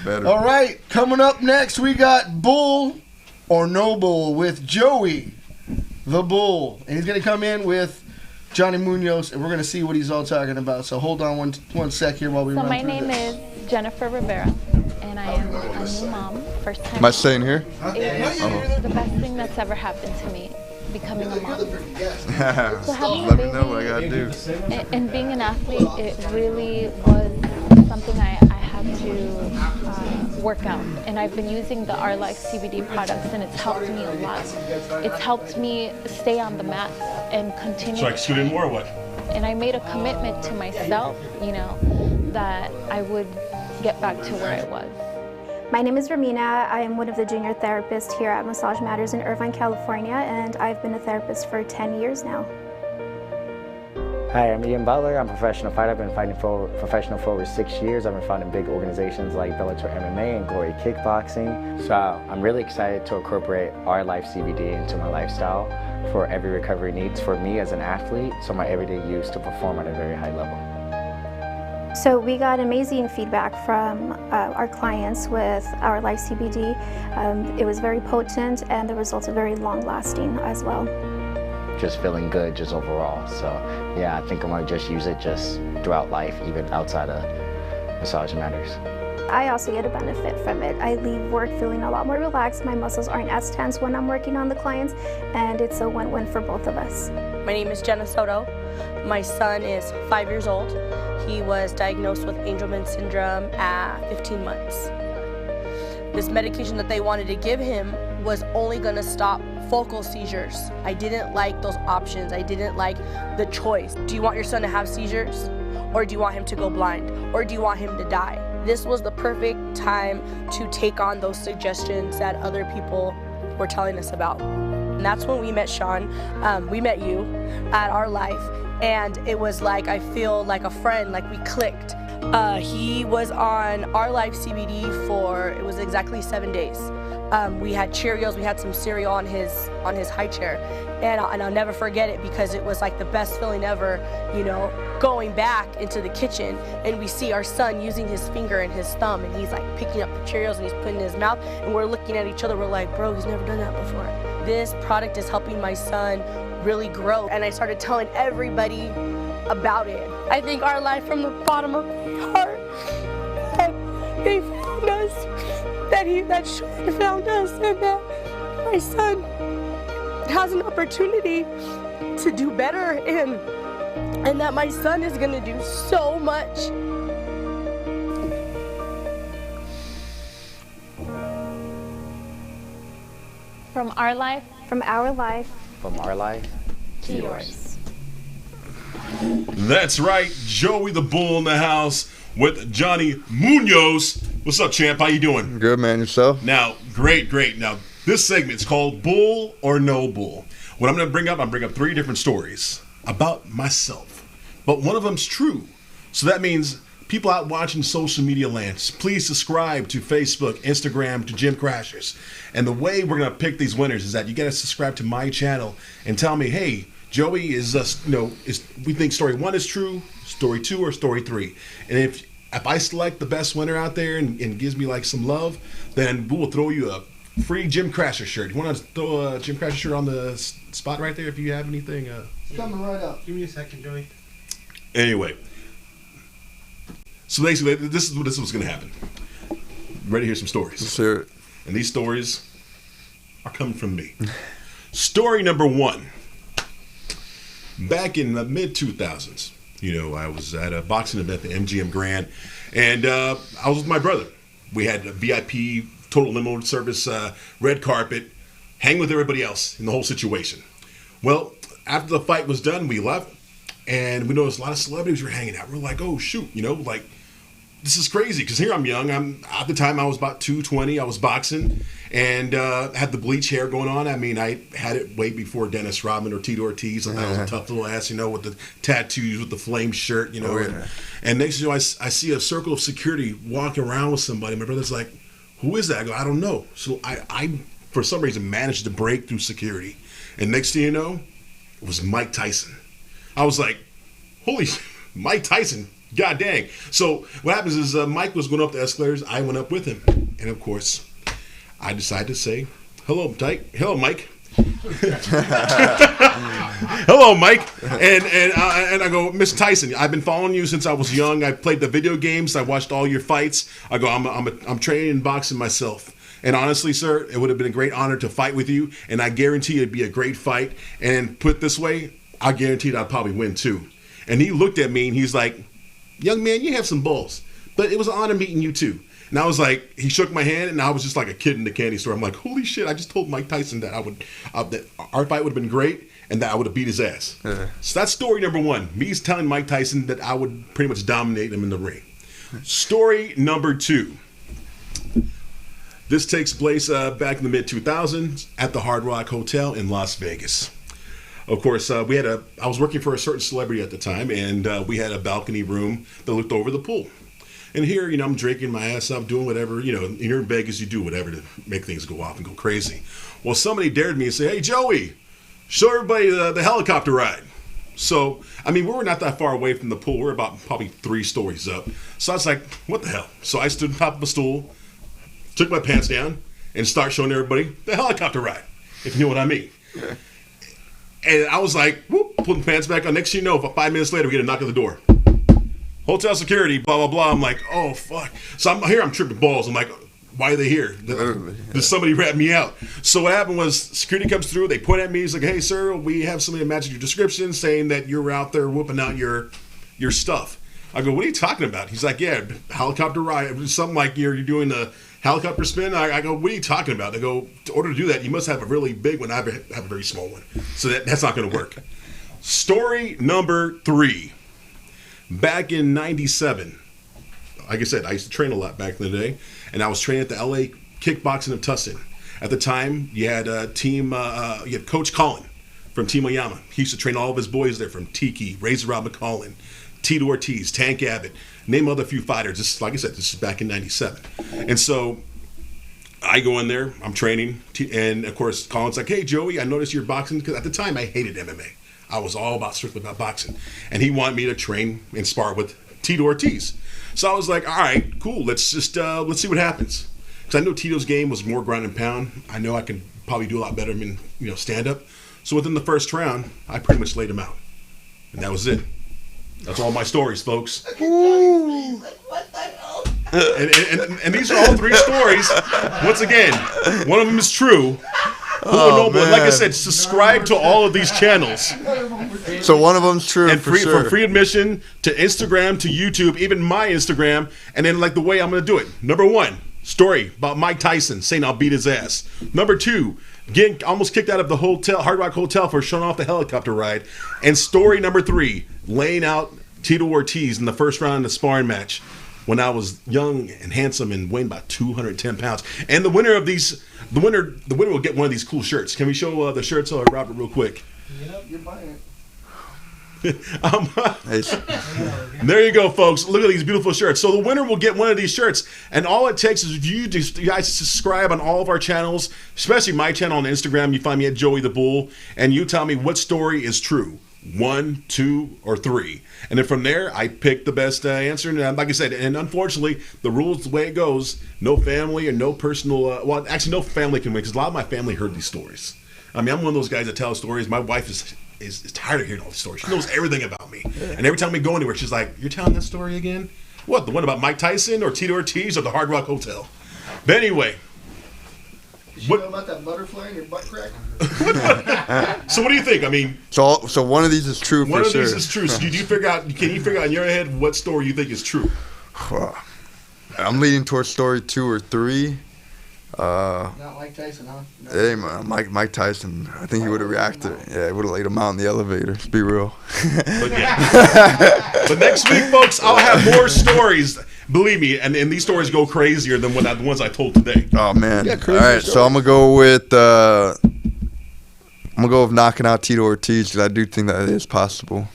Better. All right, coming up next, we got Bull or No Bull with Joey the Bull. And he's going to come in with Johnny Munoz, and we're going to see what he's all talking about. So hold on one sec here while we So run my through name this. is Jennifer Rivera, and I am a new mom, first time. Am I staying here? It's the best thing that's ever happened to me, becoming a mom. So having a Let me know what I gotta baby do. and being an athlete, it really was something I had to work out. And I've been using the Our Life CBD products, and it's helped me a lot. It's helped me stay on the mat and continue. So, like, shooting more or what? And I made a commitment to myself, that I would get back to where I was. My name is Ramina. I am one of the junior therapists here at Massage Matters in Irvine, California, and I've been a therapist for 10 years now. Hi, I'm Ian Butler. I'm a professional fighter. I've been fighting professional for over 6 years. I've been fighting big organizations like Bellator MMA and Glory Kickboxing. So I'm really excited to incorporate Our Life CBD into my lifestyle for every recovery needs for me as an athlete, so my everyday use to perform at a very high level. So we got amazing feedback from our clients with Our Life CBD. It was very potent, and the results are very long-lasting as well. Just feeling good just overall. So yeah, I think I'm gonna just use it just throughout life, even outside of Massage Matters. I also get a benefit from it. I leave work feeling a lot more relaxed. My muscles aren't as tense when I'm working on the clients, and it's a win-win for both of us. My name is Jenna Soto. My son is 5 years old. He was diagnosed with Angelman syndrome at 15 months. This medication that they wanted to give him was only going to stop focal seizures. I didn't like those options. I didn't like the choice. Do you want your son to have seizures? Or do you want him to go blind? Or do you want him to die? This was the perfect time to take on those suggestions that other people were telling us about. And that's when we met Sean. We met you at Our Life, and it was like, I feel like a friend, like we clicked. He was on Our Life CBD for, it was exactly 7 days. We had Cheerios, we had some cereal on his high chair, and I'll never forget it because it was like the best feeling ever, going back into the kitchen, and we see our son using his finger and his thumb, and he's like picking up the Cheerios and he's putting it in his mouth, and we're looking at each other, we're like, bro, he's never done that before. This product is helping my son really grow, and I started telling everybody about it. I think Our Life from the bottom of my heart, that they found us, that Sean found us, and that my son has an opportunity to do better, and that my son is gonna do so much. From our life From our life From our life to yours. That's right, Joey the Bull in the house with Johnny Munoz. What's up, champ? How you doing? Good, man. Yourself? Now, great. Now, this segment's called Bull or No Bull. What I'm going to bring up 3 different stories about myself, but one of them's true. So that means people out watching social media land, please subscribe to Facebook, Instagram, to Gym Crashers. And the way we're going to pick these winners is that you got to subscribe to my channel and tell me, hey, Joey is we think story 1 is true, story 2, or story 3. And if I select the best winner out there and gives me like some love, then we will throw you a free Jim Crasher shirt. You want to throw a Jim Crasher shirt on the spot right there if you have anything? It's coming right up. Give me a second, Joey. Anyway, so basically, this is what's going to happen. Ready to hear some stories? Let's hear it. And these stories are coming from me. Story number 1. Back in the mid-2000s, I was at a boxing event at the MGM Grand, and I was with my brother. We had a VIP, total limo service, red carpet, hang with everybody else in the whole situation. Well, after the fight was done, we left, and we noticed a lot of celebrities were hanging out. We're like, oh, shoot, this is crazy, because here I'm young. At the time, I was about 220. I was boxing and had the bleach hair going on. I mean, I had it way before Dennis Rodman or Tito Ortiz. I thought I was a tough little ass, with the tattoos, with the flame shirt, And next thing you know, I see a circle of security walking around with somebody. My brother's like, who is that? I go, I don't know. So I for some reason, managed to break through security. And next thing you know, it was Mike Tyson. I was like, holy Mike Tyson. God dang. So what happens is Mike was going up the escalators. I went up with him. And of course, I decided to say, hello, Mike. Hello, Mike. And I go, Miss Tyson, I've been following you since I was young. I played the video games. I watched all your fights. I go, I'm training in boxing myself. And honestly, sir, it would have been a great honor to fight with you. And I guarantee it'd be a great fight. And put it this way, I guarantee I'd probably win too. And he looked at me and he's like, young man, you have some balls, but it was an honor meeting you too. And I was like, he shook my hand, and I was just like a kid in the candy store. I'm like, holy shit! I just told Mike Tyson that that our fight would have been great, and that I would have beat his ass. So that's story number 1. Me telling Mike Tyson that I would pretty much dominate him in the ring. Story number 2. This takes place back in the mid 2000s at the Hard Rock Hotel in Las Vegas. Of course, I was working for a certain celebrity at the time, and we had a balcony room that looked over the pool. And here, I'm drinking my ass off, doing whatever, you're in Vegas, you do whatever to make things go off and go crazy. Well, somebody dared me and say, hey, Joey, show everybody the helicopter ride. So, we were not that far away from the pool. We were about probably 3 stories up. So I was like, what the hell? So I stood on top of a stool, took my pants down, and started showing everybody the helicopter ride, if you know what I mean. And I was like, whoop, putting the pants back on. Next thing you know, 5 minutes later, we get a knock at the door. Hotel security, blah, blah, blah. I'm like, oh, fuck. So I'm tripping balls. I'm like, why are they here? Did somebody rat me out? So what happened was security comes through. They point at me. He's like, hey, sir, we have somebody that matches your description saying that you're out there whooping out your stuff. I go, what are you talking about? He's like, yeah, helicopter ride. Something like you're doing a helicopter spin. I go, what are you talking about? I go, in order to do that, you must have a really big one. I have a very small one. So that's not going to work. Story number 3. Back in 97, like I said, I used to train a lot back in the day, and I was training at the LA Kickboxing of Tustin. At the time, you had you had Coach Colin from Team Oyama. He used to train all of his boys there, from Tiki, Razor Rod McCollin, Tito Ortiz, Tank Abbott, name other few fighters. This, like I said, this is back in 97. And so I go in there, I'm training, and of course, Colin's like, hey, Joey, I noticed you're boxing, because at the time, I hated MMA. I was all strictly about boxing. And he wanted me to train and spar with Tito Ortiz. So I was like, all right, cool. Let's see what happens. Because I know Tito's game was more ground and pound. I know I can probably do a lot better in stand up. So within the first round, I pretty much laid him out. And that was it. That's all my stories, folks. And these are all 3 stories. Once again, one of them is true. But like I said, subscribe to all of these channels. So one of them's true, and from free admission to Instagram to YouTube, even my Instagram, and then like the way I'm going to do it. Number 1, story about Mike Tyson saying I'll beat his ass. Number 2, getting almost kicked out of the Hard Rock Hotel for showing off the helicopter ride. And story number 3, laying out Tito Ortiz in the first round of the sparring match when I was young and handsome and weighed about 210 pounds. And the winner of these, the winner will get one of these cool shirts. Can we show the shirts, Robert, real quick? Yep, you're buying it. There you go, folks. Look at these beautiful shirts. So the winner will get one of these shirts, and all it takes is you guys subscribe on all of our channels, especially my channel on Instagram. You find me at Joey the Bull, and you tell me what story is true. 1, 2, or 3. And then from there, I picked the best answer. And like I said, and unfortunately, the rules, the way it goes, no family or no personal, well, actually no family can win, because a lot of my family heard these stories. I mean, I'm one of those guys that tell stories. My wife is tired of hearing all the stories. She knows everything about me. And every time we go anywhere, she's like, "You're telling that story again? What, the one about Mike Tyson or Tito Ortiz or the Hard Rock Hotel?" But anyway. Did you know about that butterfly in your butt crack? So what do you think? I mean, so one of these is true. One for of sure. these is true. So can you figure out in your head what story you think is true? I'm leaning towards story 2 or 3. Not Mike Tyson, huh? No. Hey man, Mike Tyson. I think he would have reacted. Yeah, he would have laid him out in the elevator. Let's be real. But next week, folks, I'll have more stories. Believe me, and these stories go crazier than the ones I told today. Oh man! All right, so I'm gonna go with knocking out Tito Ortiz, because I do think that is possible.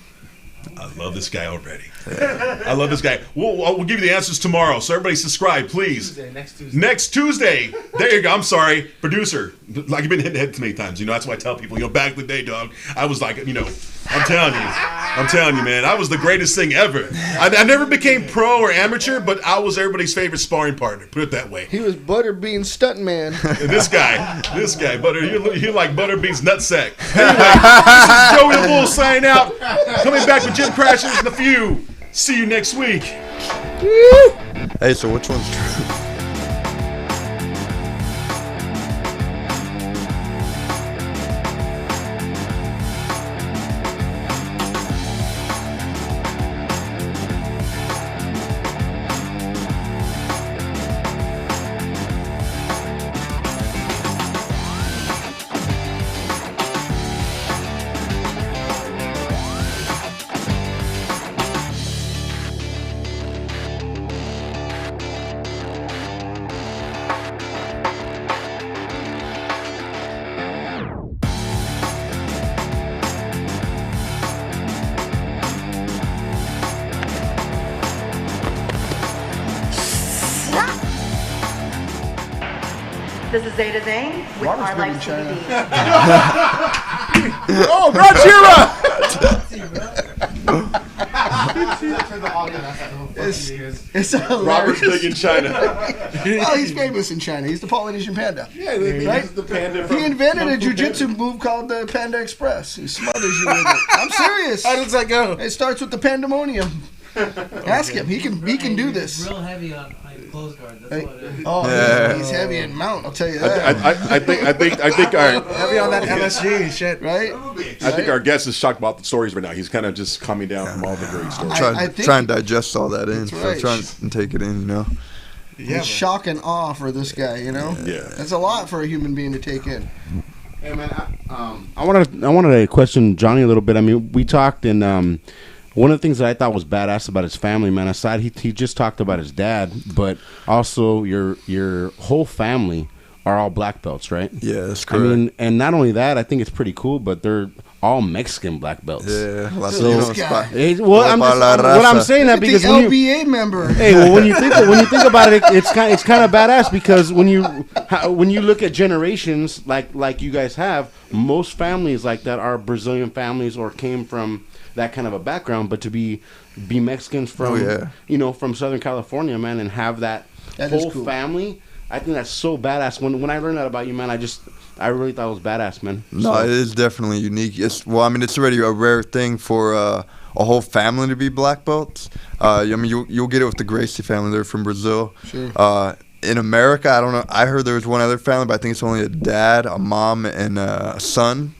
I love this guy already. I love this guy. We'll give you the answers tomorrow, so everybody subscribe, please. Next Tuesday. There you go. I'm sorry, producer. Like you've been hit the head too many times. That's why I tell people. Back in the day, dog. I was like, I'm telling you, man. I was the greatest thing ever. I never became pro or amateur, but I was everybody's favorite sparring partner. Put it that way. He was Butterbean Stuntman. This guy, Butter. You like Butterbean's nutsack. Anyway, this is Joey the Bull signing out. Coming back with Jim Crashers and a few. See you next week. Hey, so which one's true? This is Zeta Zane with our live CBD. Oh, Rajira! It's Robert's big in China. Oh, he's famous in China. He's the Polynesian panda. Yeah, right? He's the panda. He invented a jiu-jitsu move called the Panda Express. He smothers you with it. I'm serious. How does that go? It starts with the pandemonium. Ask him. He can do this. Real heavy on close guard. That's what it is. Oh, Yeah. he's heavy in mount. I'll tell you that. I think our Heavy on that LSG shit. Right? I think our guest is shocked about the stories right now. He's kind of just calming down from all the great stories. Try and digest all that in. That's So right. try and take it in, It's shock and awe for this guy. Yeah. That's a lot for a human being to take in. Hey man, I wanted to question Johnny a little bit. I mean, we talked, and one of the things that I thought was badass about his family, man, aside he just talked about his dad, but also your whole family are all black belts, right? Yeah, that's correct. I mean, and not only that, I think it's pretty cool, but they're all Mexican black belts. Yeah, This guy. What I'm saying that because the LBA member. Hey, well, when you think about it, it's kind of badass, because when you look at generations like you guys have, most families like that are Brazilian families or came from that kind of a background, but to be Mexicans from from Southern California, man, and have that whole cool. family, I think that's so badass. When I learned that about you, man, I really thought it was badass, man. No, it is definitely unique. It's already a rare thing for a whole family to be black belts. You'll get it with the Gracie family. They're from Brazil. Sure. In America, I don't know. I heard there was one other family, but I think it's only a dad, a mom, and a son.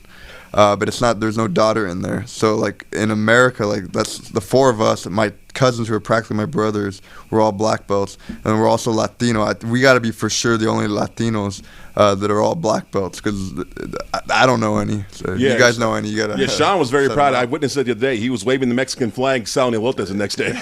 But it's not. There's no daughter in there. So like in America, like that's the four of us. My cousins, who are practically my brothers, we're all black belts, and we're also Latino. We got to be for sure the only Latinos that are all black belts, because I don't know any. So if you guys know any, you gotta. Yeah, Sean was very proud. I witnessed it the other day. He was waving the Mexican flag, selling elotes the next day.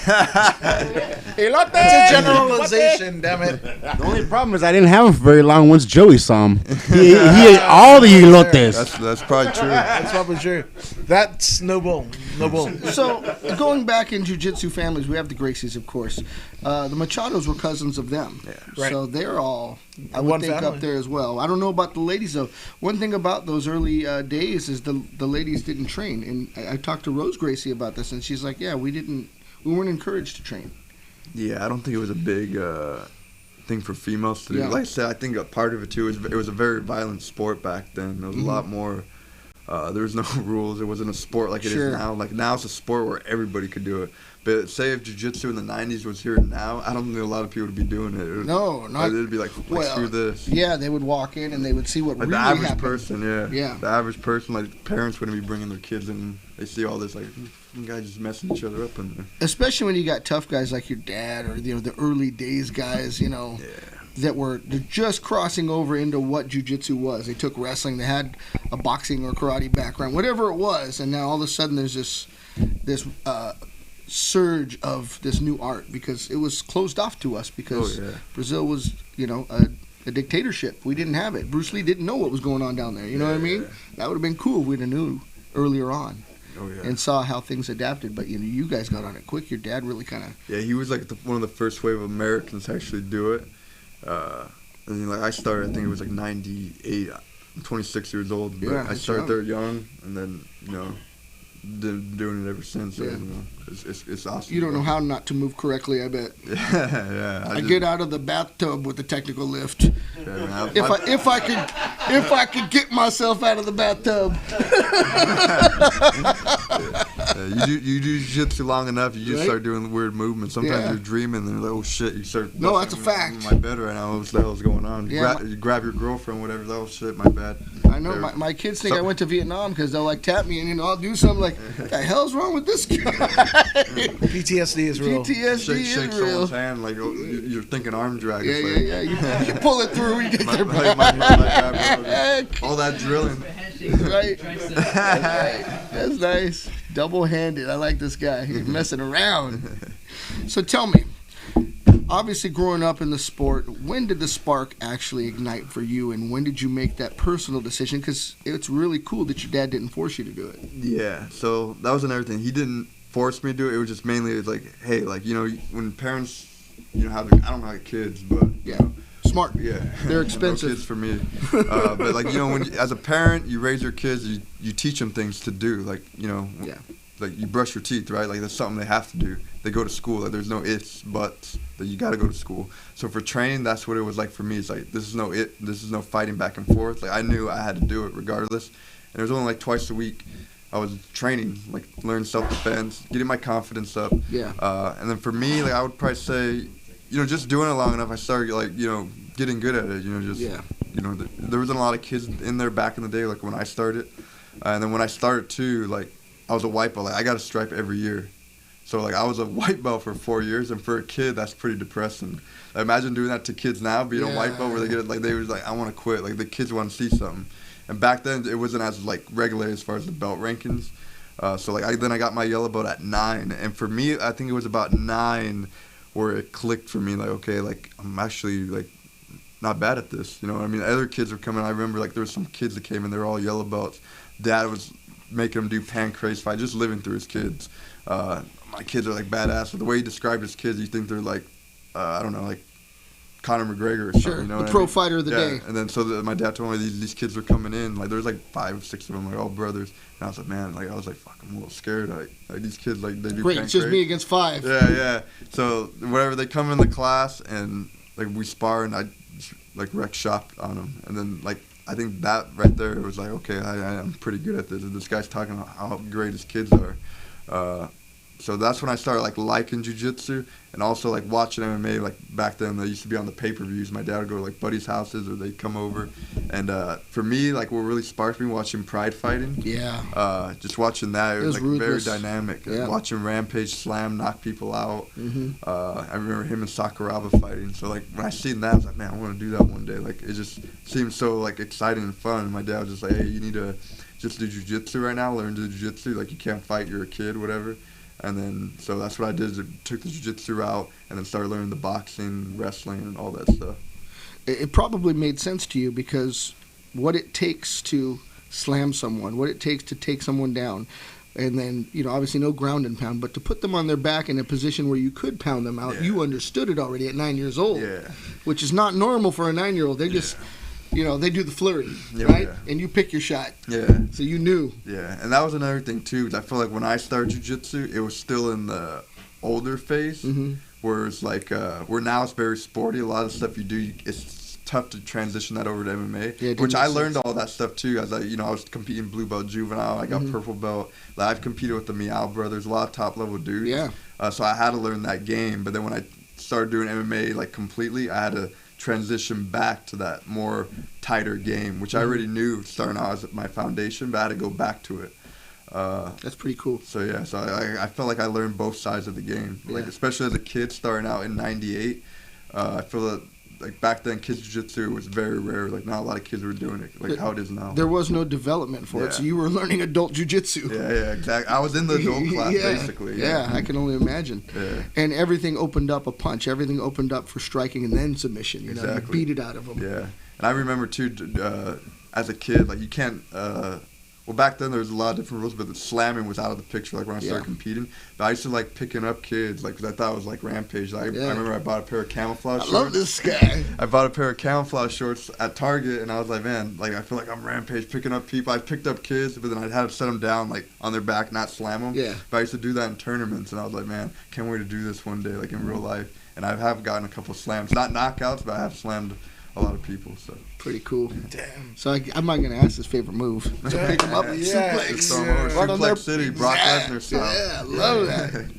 Elote! It's a generalization, damn it. The only problem is I didn't have him for very long once Joey saw him. He ate all the elotes. That's probably true. That's probably true. That's no bull. No bull. So going back in jiu-jitsu families, we have the Gracies, of course. The Machados were cousins of them. Yeah. Right. So they're all, I would One think, family. up there as well. I don't know about the ladies, though. One thing about those early days is the ladies didn't train. And I talked to Rose Gracie about this, and she's like, yeah, we weren't encouraged to train. Yeah, I don't think it was a big thing for females to do. Yeah. Like I said, I think a part of it too is it was a very violent sport back then. There was a lot more. There was no rules. It wasn't a sport like it Sure. is now. Like now, it's a sport where everybody could do it. But say if jiu-jitsu in the '90s was here now, I don't think a lot of people would be doing it. No, not. It'd be like well, screw this. Yeah, they would walk in and they would see what Like really the average happened. person, yeah. Yeah. The average person, like parents wouldn't be bringing their kids in. They see all this, like, guys just messing each other up in there. Especially when you got tough guys like your dad or the early days guys, that were just crossing over into what jiu-jitsu was. They took wrestling, they had a boxing or karate background, whatever it was, and now all of a sudden there's this surge of this new art because it was closed off to us because Brazil was, a dictatorship. We didn't have it. Bruce Lee didn't know what was going on down there. You know what I mean? That would have been cool if we'd have knew earlier on. And saw how things adapted, but you guys got on it quick. Your dad really kind of. Yeah, he was like one of the first wave of Americans to actually do it. And I started, I think it was like '98. I'm 26 years old, but I started there young, and then been doing it ever since. So, it's awesome. You don't know how not to move correctly, I bet. Yeah. I get out of the bathtub with the technical lift. Yeah, if I could get myself out of the bathtub. You do jiu-jitsu long enough, you just start doing weird movements. Sometimes you're dreaming, and you're like, oh shit, you start. No, that's a fact. In my bed right now, what the hell's going on? Yeah, you grab your girlfriend, whatever. Oh shit, my bad. I know my kids think I went to Vietnam because they'll tap me and I'll do something like, what the hell's wrong with this guy? PTSD is real. PTSD is shake real. someone's hand like you're thinking arm drag. Yeah. You pull it through. You get their all that drilling. Right. That's nice. Double-handed. I like this guy. He's messing around. So tell me, obviously growing up in the sport, when did the spark actually ignite for you, and when did you make that personal decision? Because it's really cool that your dad didn't force you to do it. Yeah, so that was another thing. He didn't force me to do it. It was just mainly, it was like, hey, like, when parents, have I don't have kids, but, smart. Yeah. They're expensive. No kids for me. But, like, when as a parent, you raise your kids, you teach them things to do. Like, like you brush your teeth, right? Like that's something they have to do. They go to school. Like there's no ifs, buts. That you got to go to school. So for training, that's what it was like for me. It's like this is no fighting back and forth. Like I knew I had to do it regardless. And it was only like twice a week. I was training, like learning self-defense, getting my confidence up. Yeah. And then for me, like I would probably say, just doing it long enough, I started like getting good at it. There wasn't a lot of kids in there back in the day, like when I started. And then when I started too, like I was a white belt. Like I got a stripe every year. So like I was a white belt for 4 years, and for a kid, that's pretty depressing. Like, imagine doing that to kids now, being a white belt where they get it, like they was like, I want to quit. Like the kids want to see something. And back then, it wasn't as like regulated as far as the belt rankings. So like I got my yellow belt at 9, and for me, I think it was about 9 where it clicked for me. Like okay, like I'm actually like not bad at this. You know what I mean? Other kids were coming. I remember like there were some kids that came in. They were all yellow belts. Dad was making them do pancrase fight, just living through his kids. My kids are like badass. The way he described his kids, you think they're like, I don't know, like Conor McGregor or something. Sure, You know the pro fighter of the day. And then so my dad told me these kids were coming in. Like there's like 5 or 6 of them, like all brothers. And I was like, man, like I was like, fuck, I'm a little scared. Like these kids, like they do. Great, it's just me against 5. Yeah. So whatever, they come in the class and like we spar, and I just, like wreck shop on them, and then like. I think that right there was like, okay, I'm pretty good at this. And this guy's talking about how great his kids are. So that's when I started like liking jiu-jitsu, and also like watching MMA. Like back then, they used to be on the pay-per-views. My dad would go to like buddies' houses, or they'd come over. And for me, like what really sparked me watching Pride fighting. Yeah. Just watching that, it was like ruthless. very dynamic. Yeah. Watching Rampage slam, knock people out. Mm-hmm. I remember him and Sakuraba fighting. So like when I seen that, I was like, man, I want to do that one day. Like it just seemed so like exciting and fun. And my dad was just like, hey, you need to just do jiu-jitsu right now. Learn to do jiu-jitsu. Like you can't fight. You're a kid, whatever. And then, so that's what I did, is I took the jiu-jitsu route and then started learning the boxing, wrestling, and all that stuff. It probably made sense to you because what it takes to slam someone, what it takes to take someone down, And then, obviously no ground and pound, but to put them on their back in a position where you could pound them out, you understood it already at 9 years old, which is not normal for a 9-year-old. They just, they do the flurry, right? And you pick your shot. Yeah. So you knew. Yeah, and that was another thing, too. I feel like when I started jiu-jitsu, it was still in the older phase, where it's like, where now it's very sporty. A lot of stuff you do, it's tough to transition that over to MMA, which I learned all that stuff too. As I was competing blue belt juvenile, I got purple belt. Like, I've competed with the Meow brothers, a lot of top level dudes. Yeah. So I had to learn that game. But then when I started doing MMA like completely, I had to transition back to that more tighter game, which I already knew starting out as my foundation, but I had to go back to it. That's pretty cool. So yeah, so I felt like I learned both sides of the game. Like, especially as a kid starting out in '98, I feel that. Like, back then, kids jiu-jitsu was very rare. Like, not a lot of kids were doing it, like how it is now. There was no development for it, so you were learning adult jiu-jitsu. Yeah, exactly. I was in the adult class, basically. Yeah, I can only imagine. Yeah. And everything opened up a punch. Everything opened up for striking and then submission. You beat it out of them. Yeah. And I remember, too, as a kid, like, you can't... well, back then there was a lot of different rules, but the slamming was out of the picture, like, when I started competing. But I used to like picking up kids, like, because I thought it was like rampage. I remember I bought a pair of camouflage shorts. I love this guy. I bought a pair of camouflage shorts at Target, and I was like, man, like, I feel like I'm rampage picking up people. I picked up kids, but then I had to set them down, like, on their back, not slam them. Yeah. But I used to do that in tournaments, and I was like, man, can't wait to do this one day, like, in real life. And I have gotten a couple slams, not knockouts, but I have slammed a lot of people. So pretty cool. Damn. So I'm not gonna ask his favorite move. So pick him up, suplex. Right on their City, Brock Lesnar style. Yeah, love that.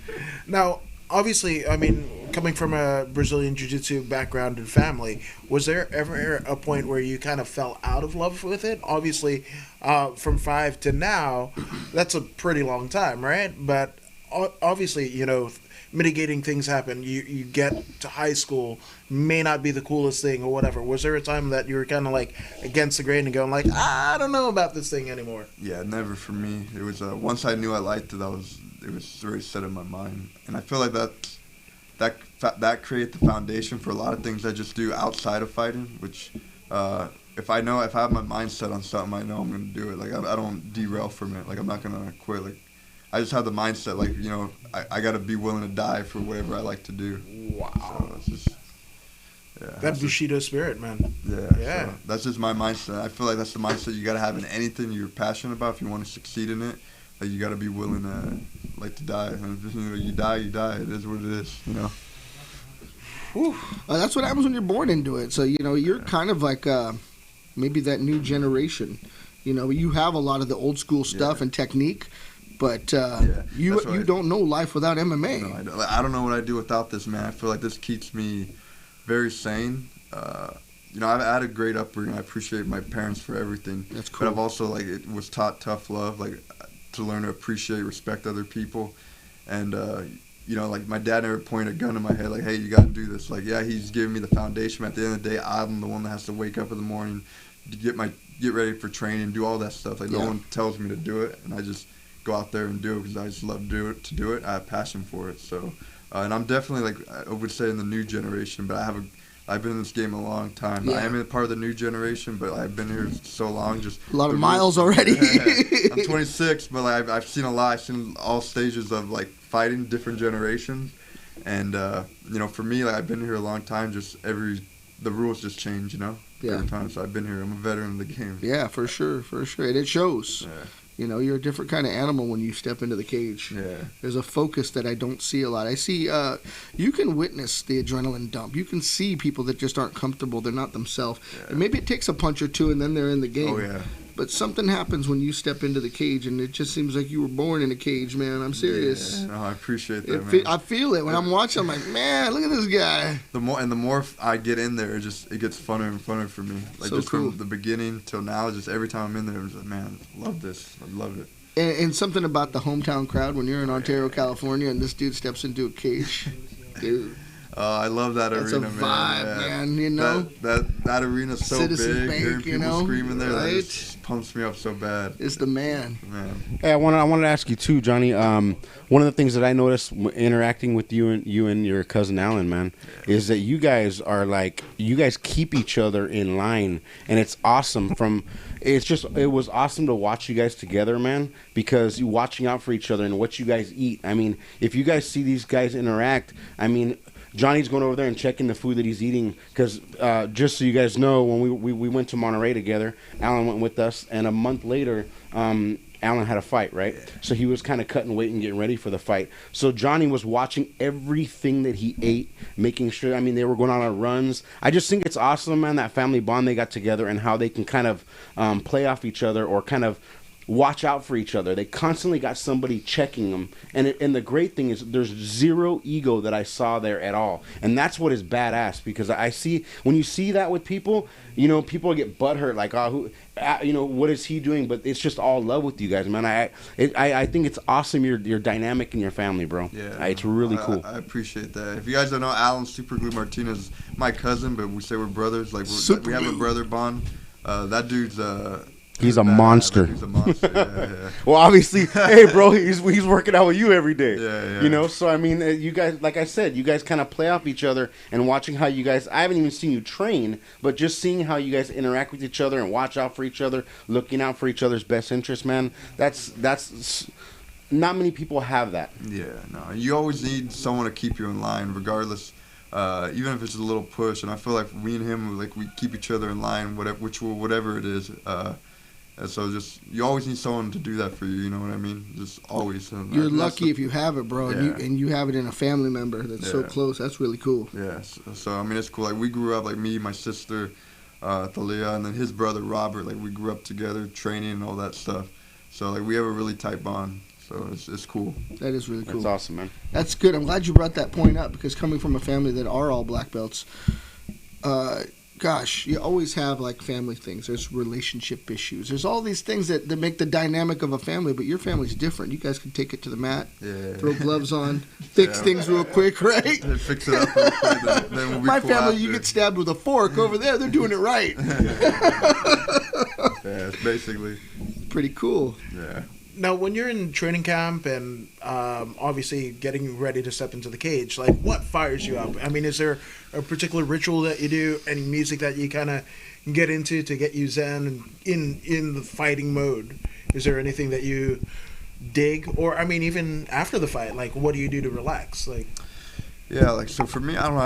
Now, obviously, I mean, coming from a Brazilian Jiu-Jitsu background and family, was there ever a point where you kind of fell out of love with it? Obviously, from 5 to now, that's a pretty long time, right? But obviously, mitigating things happen. You get to high school, may not be the coolest thing or whatever. Was there a time that you were kind of like against the grain and going like, I don't know about this thing anymore? Yeah, never for me. It was once I knew I liked it, it was already set in my mind, and I feel like that created the foundation for a lot of things I just do outside of fighting. Which if I have my mind set on something, I know I'm gonna do it. Like, I don't derail from it. Like, I'm not gonna quit. Like, I just have the mindset, like, I got to be willing to die for whatever I like to do. Wow. So it's just, that Bushido spirit, man. Yeah. So that's just my mindset. I feel like that's the mindset you got to have in anything you're passionate about. If you want to succeed in it, like, you got to be willing to, like, to die. And if you die, you die. It is what it is, Whew. That's what happens when you're born into it. So, you're kind of like maybe that new generation. You have a lot of the old school stuff and technique. But you don't know life without MMA. No, I don't know what I'd do without this, man. I feel like this keeps me very sane. I've had a great upbringing. I appreciate my parents for everything. That's cool. But I've also, it was taught tough love, like, to learn to appreciate, respect other people. And, like, my dad never pointed a gun in my head, like, hey, you got to do this. Like, yeah, he's giving me the foundation. But at the end of the day, I'm the one that has to wake up in the morning, get ready for training, do all that stuff. Like, no one tells me to do it, and I just go out there and do it because I just love to do it. I have passion for it. So, and I'm definitely, like, I would say in the new generation, but I've been in this game a long time. I am a part of the new generation, but I've been here so long. Just a lot of miles already. I'm 26, but I've seen a lot. I've seen all stages of, like, fighting different generations, and for me, like, I've been here a long time. Just the rules just change, every time. So I've been here. I'm a veteran of the game. Yeah, for sure, and it shows. Yeah. You're a different kind of animal when you step into the cage. Yeah. There's a focus that I don't see a lot. I see, you can witness the adrenaline dump. You can see people that just aren't comfortable. They're not themselves. Yeah. And maybe it takes a punch or two and then they're in the game. Oh, yeah. But something happens when you step into the cage, and it just seems like you were born in a cage, man. I'm serious. Yeah, no, I appreciate that, man. I feel it when I'm watching. I'm like, man, look at this guy. The more I get in there, it gets funner and funner for me. Like, so just cool. From the beginning till now, just every time I'm in there, I'm just like, man, I love this. I love it. And something about the hometown crowd when you're in Ontario, California, and this dude steps into a cage, dude. I love that That's arena, a vibe, man. You know, that arena's so Citizens big. Bank, Hearing you people know, screaming there, right? that just pumps me up so bad. It's the man. Hey, I wanted to ask you too, Johnny. One of the things that I noticed interacting with you and your cousin Alan, man, is that you guys keep each other in line, and it's awesome. It was awesome to watch you guys together, man, because you watching out for each other and what you guys eat. I mean, if you guys see these guys interact, I mean, Johnny's going over there and checking the food that he's eating because just so you guys know, when we went to Monterey together, Alan went with us, and a month later, Alan had a fight, right? So he was kind of cutting weight and getting ready for the fight. So Johnny was watching everything that he ate, making sure, I mean, they were going on runs. I just think it's awesome, man, that family bond they got together and how they can kind of play off each other or kind of watch out for each other. They constantly got somebody checking them. And the great thing is there's zero ego that I saw there at all. And that's what is badass, because I see, when you see that with people, you know, people get butthurt like, oh, what is he doing? But it's just all love with you guys, man. I think it's awesome. You're dynamic in your family, bro. Yeah, it's really cool. I appreciate that. If you guys don't know, Alan Superglue Martinez, my cousin, but we say we're brothers. Like we have a brother bond. That dude's he's a monster. He's a monster. Yeah. Well, obviously, hey, bro, he's working out with you every day. Yeah. You know, so I mean, you guys, like I said, you guys kind of play off each other and watching how you guys. I haven't even seen you train, but just seeing how you guys interact with each other and watch out for each other, looking out for each other's best interest, man. That's not many people have that. Yeah, no, you always need someone to keep you in line, regardless. Even if it's a little push, and I feel like me and him, like we keep each other in line, whatever it is. And so just, you always need someone to do that for you, you know what I mean? Just always. You're lucky if you have it, bro, and you have it in a family member that's so close. That's really cool. Yeah, so I mean, it's cool. Like, we grew up, like me, my sister, Thalia, and then his brother, Robert, like, we grew up together, training and all that stuff. So, like, we have a really tight bond. So, it's cool. That is really cool. That's awesome, man. That's good. I'm glad you brought that point up, because coming from a family that are all black belts, gosh, you always have like family things. There's relationship issues. There's all these things that make the dynamic of a family, but your family's different. You guys can take it to the mat, throw gloves on, fix things real quick, right? Fix it up real quick, then we'll be My cool family, after. you get stabbed with a fork over there, they're doing it right. Yeah, it's basically. Pretty cool. Yeah. Now, when you're in training camp and obviously getting ready to step into the cage, like, what fires you up? I mean, is there a particular ritual that you do, any music that you kind of get into to get you zen and in the fighting mode? Is there anything that you dig? Or, I mean, even after the fight, like, what do you do to relax? Like, yeah, like, so for me, I don't know,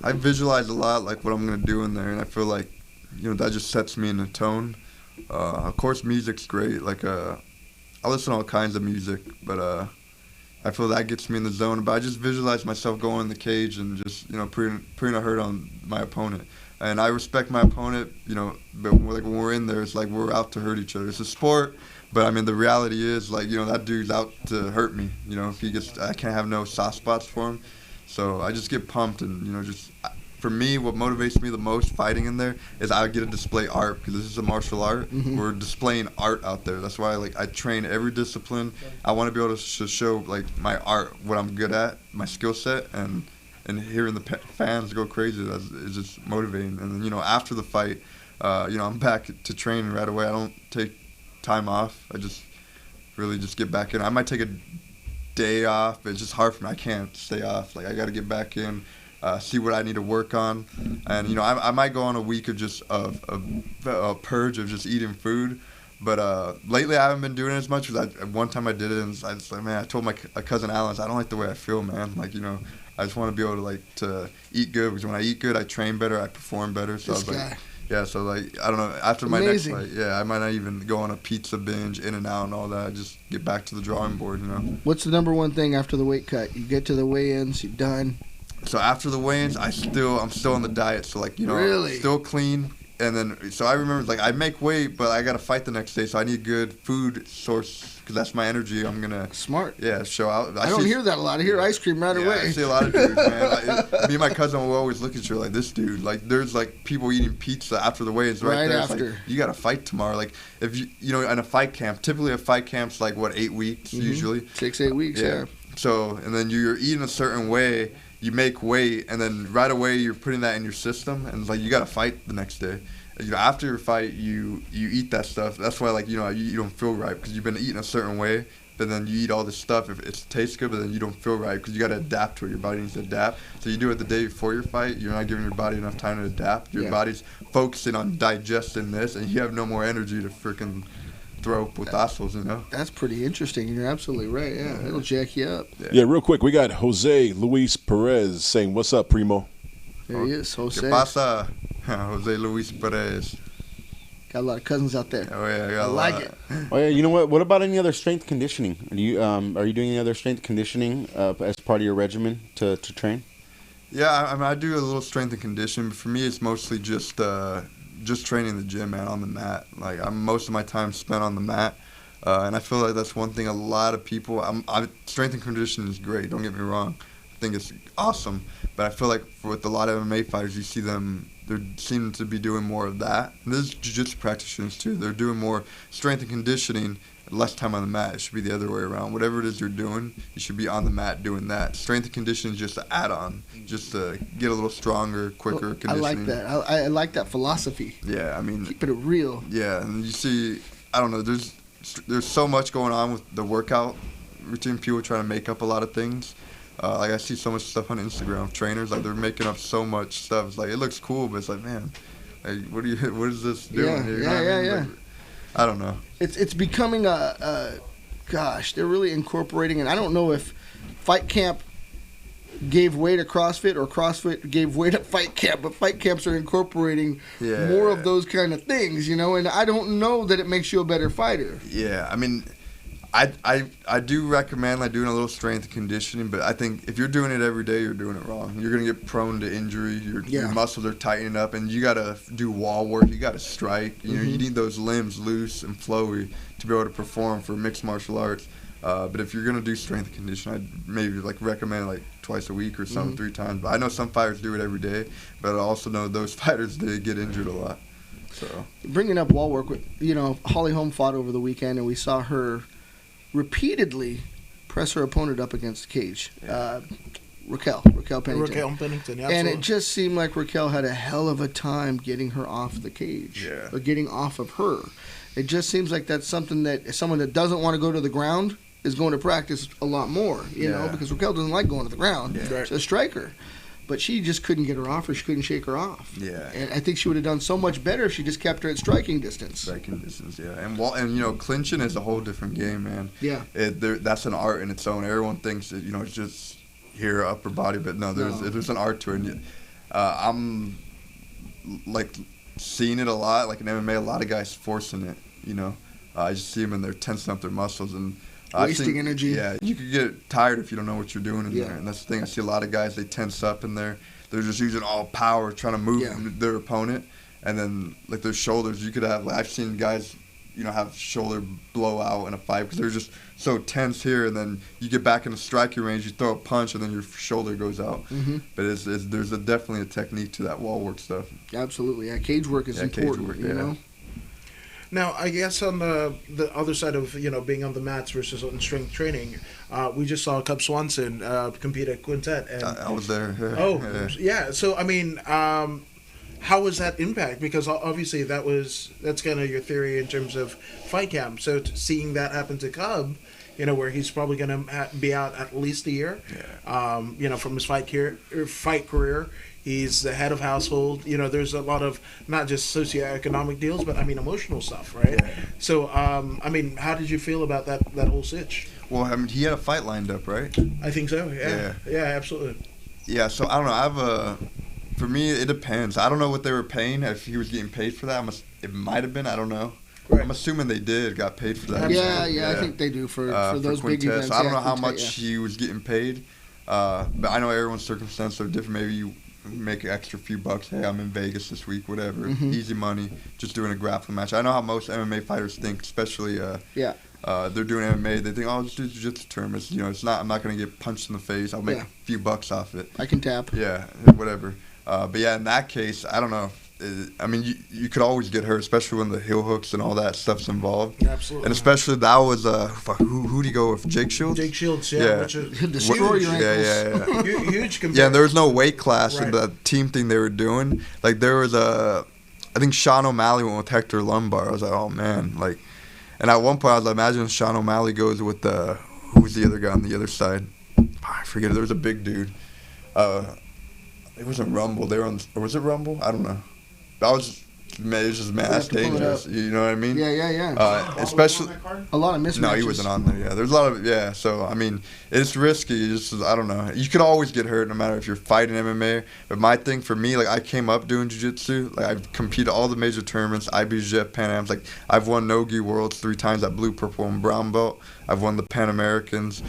I visualize a lot, like, what I'm going to do in there, and I feel like, you know, that just sets me in a tone. Of course, music's great, like, I listen to all kinds of music, but I feel that gets me in the zone. But I just visualize myself going in the cage and just, you know, putting a hurt on my opponent. And I respect my opponent, you know, but like when we're in there, it's like we're out to hurt each other. It's a sport, but I mean, the reality is, like, you know, that dude's out to hurt me. You know, I can't have no soft spots for him. So I just get pumped and, you know, just... For me, what motivates me the most fighting in there is I get to display art, because this is a martial art. Mm-hmm. We're displaying art out there. That's why, like, I train every discipline. I want to be able to show, like, my art, what I'm good at, my skill set, and hearing the fans go crazy is just motivating. And then, you know, after the fight, you know, I'm back to training right away. I don't take time off. I just really just get back in. I might take a day off. It's just hard for me. I can't stay off. Like, I got to get back in. See what I need to work on, and you know, I might go on a week of just a purge of just eating food, but lately I haven't been doing it as much. Because one time I did it, and I was like, man, I told my cousin Alan, I don't like the way I feel, man. Like, you know, I just want to be able to eat good, because when I eat good, I train better, I perform better. So I was like, yeah, so like, I don't know, after my next fight, I might not even go on a pizza binge, In-N-Out and all that. I just get back to the drawing board, you know. What's the number one thing after the weight cut? You get to the weigh-ins, you're done. So after the weigh-ins, I'm still on the diet. So, like, you know, really? Still clean. And then, so I remember, like, I make weight, but I got to fight the next day. So I need good food source, because that's my energy. I'm going to... Smart. Yeah, show out. I don't hear that a lot. I hear ice cream right away. I see a lot of dudes, man. Me and my cousin will always look at you like, this dude. Like, there's, like, people eating pizza after the weigh-ins right there. After. It's like, you got to fight tomorrow. Like, if you know, in a fight camp, typically a fight camp's like, what, 8 weeks usually? 6-8 weeks, yeah. So, and then you're eating a certain way. you make weight, and then right away you're putting that in your system, and it's like you got to fight the next day. You know, after your fight, you eat that stuff. That's why, like, you know, you don't feel right because you've been eating a certain way. But then you eat all this stuff. If it tastes good, but then you don't feel right because you got to adapt to it. Your body needs to adapt. So you do it the day before your fight. You're not giving your body enough time to adapt. Your body's focusing on digesting this, and you have no more energy to freaking throw putazos, you know? That's pretty interesting. You're absolutely right. Yeah, it'll jack you up. Yeah, real quick, we got Jose Luis Perez saying, "What's up, Primo?" There he is, Jose. ¿Qué pasa? Jose Luis Perez. Got a lot of cousins out there. Oh yeah, I got I like it. Oh yeah, you know what? What about any other strength conditioning? Are you doing any other strength conditioning as part of your regimen to train? Yeah, I mean, I do a little strength and conditioning, but for me, it's mostly just training the gym, man, on the mat. Like, most of my time spent on the mat, and I feel like that's one thing a lot of people. Strength and conditioning is great. Don't get me wrong. I think it's awesome, but I feel like with a lot of MMA fighters, you see them. They seem to be doing more of that. And there's jiu-jitsu practitioners too. They're doing more strength and conditioning, less time on the mat. It should be the other way around. Whatever it is you're doing, you should be on the mat doing that. Strength and conditioning is just an add-on, just to get a little stronger, quicker conditioning. I like that. I like that philosophy. Yeah, I mean, keeping it real. Yeah, and you see, I don't know. There's so much going on with the workout routine. People trying to make up a lot of things. Like, I see so much stuff on Instagram. Trainers, like, they're making up so much stuff. It's like, it looks cool, but it's like, man, like, what is this doing here? You know what I mean? Like, I don't know. It's becoming gosh, they're really incorporating, and I don't know if Fight Camp gave way to CrossFit or CrossFit gave way to Fight Camp, but Fight Camps are incorporating more of those kind of things, you know, and I don't know that it makes you a better fighter. Yeah, I mean, I do recommend like doing a little strength and conditioning, but I think if you're doing it every day, you're doing it wrong. You're gonna get prone to injury. Your muscles are tightening up, and you gotta do wall work. You gotta strike. You know, you need those limbs loose and flowy to be able to perform for mixed martial arts. But if you're gonna do strength and conditioning, I'd maybe like recommend like twice a week or something, 3 times. But I know some fighters do it every day, but I also know those fighters they get injured a lot. So bringing up wall work, you know, Holly Holm fought over the weekend, and we saw her repeatedly press her opponent up against the cage. Raquel Pennington. Raquel Pennington, absolutely. And it just seemed like Raquel had a hell of a time getting her off the cage. Or getting off of her. It just seems like that's something that someone that doesn't want to go to the ground is going to practice a lot more, you know, because Raquel doesn't like going to the ground. She's a striker. But she just couldn't get her off, or she couldn't shake her off. Yeah. And I think she would have done so much better if she just kept her at striking distance. Striking distance, yeah. And you know, clinching is a whole different game, man. Yeah. That's an art in its own. Everyone thinks that, you know, it's just here, upper body, but no, there's an art to it. And, I'm, like, seeing it a lot, like in MMA, a lot of guys forcing it, you know. I just see them and they're tensing up their muscles and wasting energy. Yeah, you could get tired if you don't know what you're doing in there. And that's the thing. I see a lot of guys, they tense up in there. They're just using all power, trying to move their opponent. And then, like, their shoulders, you could have, like, I've seen guys, you know, have shoulder blow out in a fight because they're just so tense here. And then you get back in the striking range, you throw a punch, and then your shoulder goes out. But there's definitely a technique to that wall work stuff. Absolutely. Yeah, cage work is important, cage work, you know? Now, I guess on the other side of, you know, being on the mats versus on strength training, we just saw Cub Swanson compete at Quintet. And I was there. Yeah. So, I mean, how was that impact? Because obviously that's kind of your theory in terms of fight camp. So seeing that happen to Cub, you know, where he's probably going to be out at least a year, you know, from his fight career. He's the head of household. You know, there's a lot of not just socioeconomic deals, but I mean emotional stuff, right? Yeah. So, I mean, how did you feel about that whole sitch? Well, I mean, he had a fight lined up, right? I think so. Yeah, absolutely. Yeah. So I don't know. For me, it depends. I don't know what they were paying. If he was getting paid for that, it might have been. I don't know. Right. I'm assuming they got paid for that. Yeah. I think they do for those for big events. So I don't know how much he was getting paid, but I know everyone's circumstances are different. Maybe you make an extra few bucks. Hey, I'm in Vegas this week, whatever. Easy money, just doing a grappling match. I know how most MMA fighters think, especially they're doing MMA. They think, oh, just do jiu-jitsu tournaments. You know, I'm not going to get punched in the face. I'll make a few bucks off it. I can tap. Yeah, whatever. But yeah, in that case, I don't know. I mean, you could always get hurt, especially when the heel hooks and all that stuff's involved. Absolutely. And especially that was who do you go with? Jake Shields. Jake Shields, yeah. Which is destroy your ankles. Yeah. Huge compared. Yeah, and there was no weight class Right. in the team thing they were doing. Like there was I think Sean O'Malley went with Hector Lombard. I was like, oh man, like, and at one point I was like, imagine Sean O'Malley goes with who's the other guy on the other side? I forget. There was a big dude. It wasn't Rumble. They were on. Or was it Rumble? I don't know. It was just mass dangerous. You know what I mean? Yeah. Especially a lot of mismatches. No, he wasn't on there. Yeah, there's a lot of So I mean, it's risky. I don't know. You could always get hurt no matter if you're fighting MMA. But my thing for me, like I came up doing jiu-jitsu. Like I've competed all the major tournaments, IBJJF, Pan Am's. Like I've won Nogi Worlds 3 times at blue, purple, and brown belt. I've won the Pan Americans.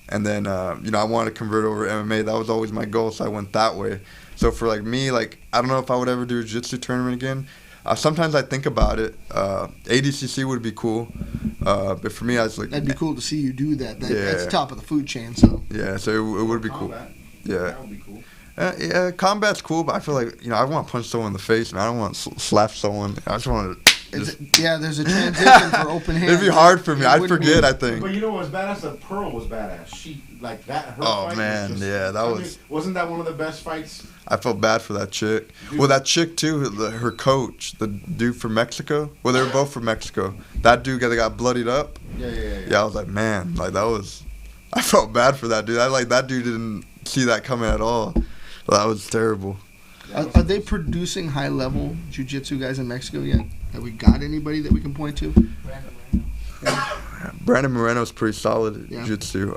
And then, I wanted to convert over to MMA. That was always my goal, so I went that way. So for, like, me, like, I don't know if I would ever do a jiu-jitsu tournament again. Sometimes I think about it. ADCC would be cool. But for me, I was like... That'd be cool to see you do that. That's top of the food chain, so... Yeah, so it would be cool. Yeah. That would be cool. Yeah, combat's cool, but I feel like, I want to punch someone in the face, and I don't want to slap someone. I just want to... there's a transition for open hand. It'd be hard for me. I'd forget, I think. But you know what's badass? The Pearl was badass. She, like that, her Oh, fight man, was just, yeah, that was... Wasn't that one of the best fights? I felt bad for that chick. Well, that chick, too, her coach, the dude from Mexico. Well, they were both from Mexico. That dude that got bloodied up. Yeah, I was like, man, like, that was... I felt bad for that dude. That dude didn't see that coming at all. That was terrible. Are they producing high-level jiu-jitsu guys in Mexico yet? Have we got anybody that we can point to? Brandon Moreno's pretty solid at jiu-jitsu.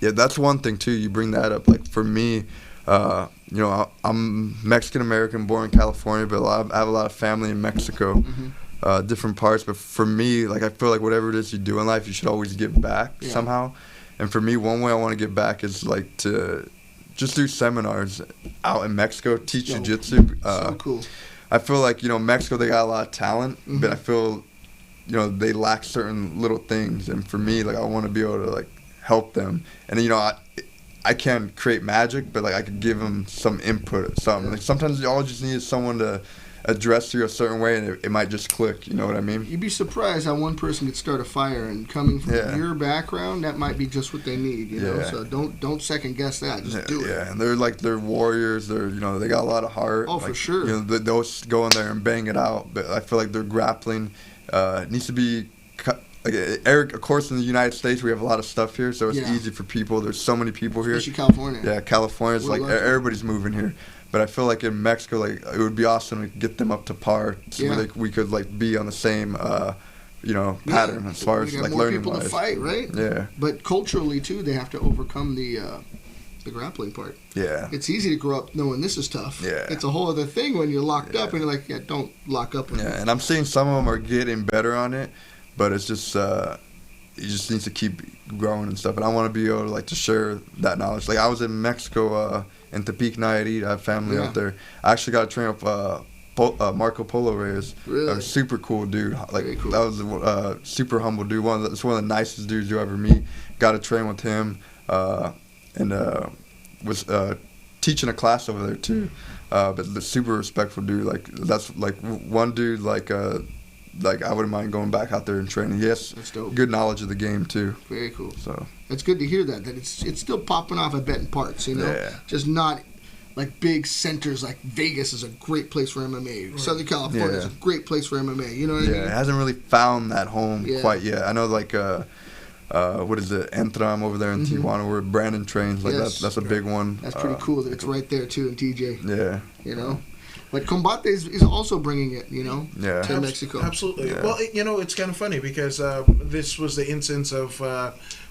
Yeah, that's one thing, too. You bring that up. Like, for me, I'm Mexican-American, born in California, but I have a lot of family in Mexico, different parts. But for me, like, I feel like whatever it is you do in life, you should always give back somehow. And for me, one way I want to give back is, like, to just do seminars out in Mexico, teach jiu-jitsu. So cool. I feel like, Mexico, they got a lot of talent, but I feel, they lack certain little things. And for me, like, I want to be able to, like, help them. And, I can't create magic, but, like, I could give them some input or something. Like, sometimes all you just need is someone to address you a certain way, and it might just click. You know what I mean? You'd be surprised how one person could start a fire, and coming from your background, that might be just what they need. You know, so don't second guess that. Just do it. Yeah, and they're warriors. They're they got a lot of heart. Oh, for sure. They'll go in there and bang it out. But I feel like their grappling needs to be. Like Eric, of course, in the United States, we have a lot of stuff here, so it's easy for people. There's so many people here. Especially California. Yeah, California's like everybody's moving here. But I feel like in Mexico, like it would be awesome to get them up to par, so where we could like be on the same, pattern as far as like learning. More people to fight, right? Yeah. But culturally too, they have to overcome the grappling part. Yeah. It's easy to grow up knowing this is tough. Yeah. It's a whole other thing when you're locked up and you're like, don't lock up with me. And I'm seeing some of them are getting better on it, but it's just you just need to keep growing and stuff. And I want to be able to like to share that knowledge. Like I was in Mexico. In Tepic, Nayarit, I have family out there. I actually got to train with Marco Polo Reyes. Really? A super cool dude. Like cool. that was a super humble dude. It's one of the nicest dudes you ever meet. Got to train with him, and was teaching a class over there too. But the super respectful dude. Like that's like one dude like I wouldn't mind going back out there and training. He has good knowledge of the game too. Very cool. So it's good to hear that it's still popping off at betting parts. Just not like big centers. Like Vegas is a great place for MMA. Right. Southern California is a great place for MMA. You know what I mean? Yeah, it hasn't really found that home quite yet. I know like what is it, Entram over there in Tijuana where Brandon trains. Like that's a big one. That's pretty cool that it's right there too in TJ. Yeah. You know. But Combate is also bringing it, to Mexico. Absolutely. Yeah. Well, it's kind of funny because this was the instance of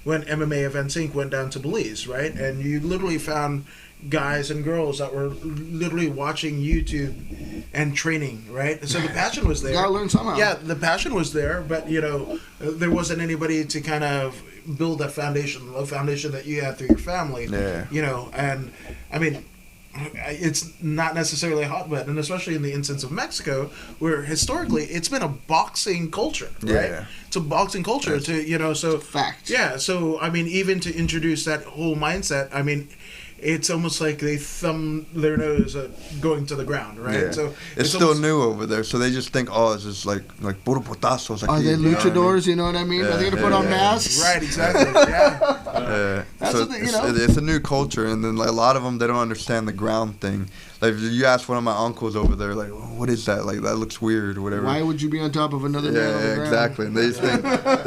when MMA Events Inc. went down to Belize, right? And you literally found guys and girls that were literally watching YouTube and training, right? So the passion was there. You gotta learn somehow. Yeah, the passion was there, but, there wasn't anybody to kind of build that foundation, the foundation that you had through your family. Yeah. And, I mean, it's not necessarily a hotbed, and especially in the instance of Mexico, where historically it's been a boxing culture, right? Yeah. It's a boxing culture so fact. Yeah, so I mean, even to introduce that whole mindset, I mean, it's almost like they thumb their nose at going to the ground, right? Yeah. So it's still almost new over there, so they just think, oh, it's just like puro putazos. Are they luchadors? You know what I mean? Are they gonna put on masks? Right, exactly. Yeah. That's so what they, you know. it's a new culture, and then like a lot of them, they don't understand the ground thing. Like you ask one of my uncles over there, like, what is that? Like that looks weird or whatever. Why would you be on top of another man on the ground? Exactly. And they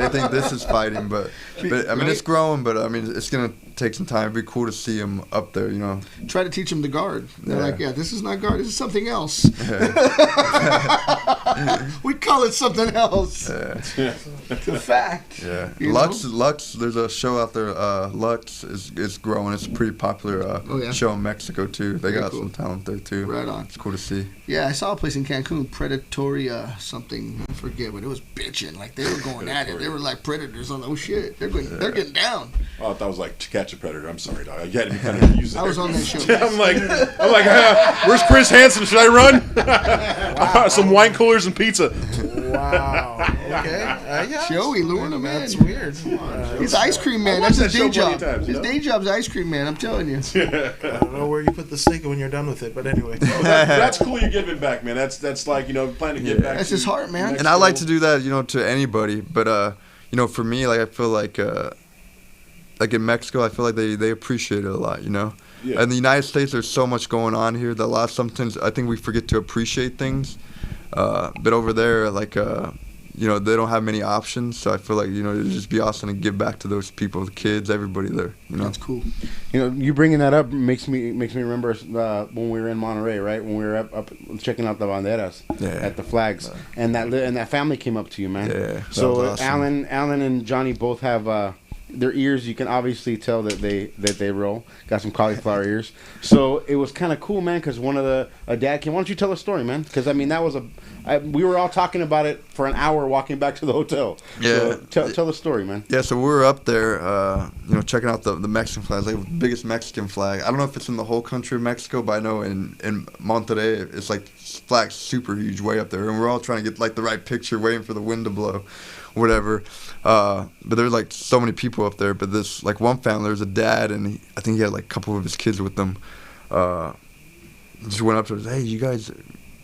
think this is fighting, but I mean it's growing, but I mean it's gonna take some time. It'd be cool to see them up there, you know. Try to teach them the guard. They're like, this is not guard. This is something else. We call it something else. It's a fact. Yeah. Lux. There's a show out there. Lux is growing. It's a pretty popular show in Mexico too. They got some talent there too. Right on. It's cool to see. Yeah, I saw a place in Cancun, Predatoria something. I forget, but it was bitching. Like they were going at it. They were like predators on. Oh shit, they're getting down. Oh, I thought it was like To Catch a Predator. I'm sorry, dog. You had to be kind of using. I was on that show. I'm like, where's Chris Hansen? Should I run? Some wine coolers and pizza. Wow. Okay. Yeah. Joey luring him in. That's weird. He's ice cream man. That's his day job. His day job's ice cream man. I'm telling you. I don't know where you put the steak when you're done with it, but anyway. That's cool. You're giving back, man. That's like planning to give back. That's his heart, man. And I like to do that, to anybody. But for me, like I feel like in Mexico, I feel like they appreciate it a lot, Yeah. In the United States, there's so much going on here that sometimes I think we forget to appreciate things. But over there, like, they don't have many options. So I feel like, it'd just be awesome to give back to those people, the kids, everybody there. That's cool. You bringing that up makes me remember when we were in Monterey, right? When we were up checking out the banderas at the flags, and that family came up to you, man. Yeah. So awesome. Alan and Johnny both have. Their ears, you can obviously tell that they roll. Got some cauliflower ears. So it was kind of cool, man, because a dad came. Why don't you tell a story, man? Because, I mean, that was we were all talking about it for an hour walking back to the hotel. Yeah. So tell the story, man. Yeah, so we were up there, checking out the Mexican flags, like the biggest Mexican flag. I don't know if it's in the whole country of Mexico, but I know in Monterrey, it's like flags super huge way up there. And we're all trying to get, like, the right picture, waiting for the wind to blow. Whatever, but there's like so many people up there. But this like one family, there's a dad, and I think he had like a couple of his kids with them. Just went up to us, hey, you guys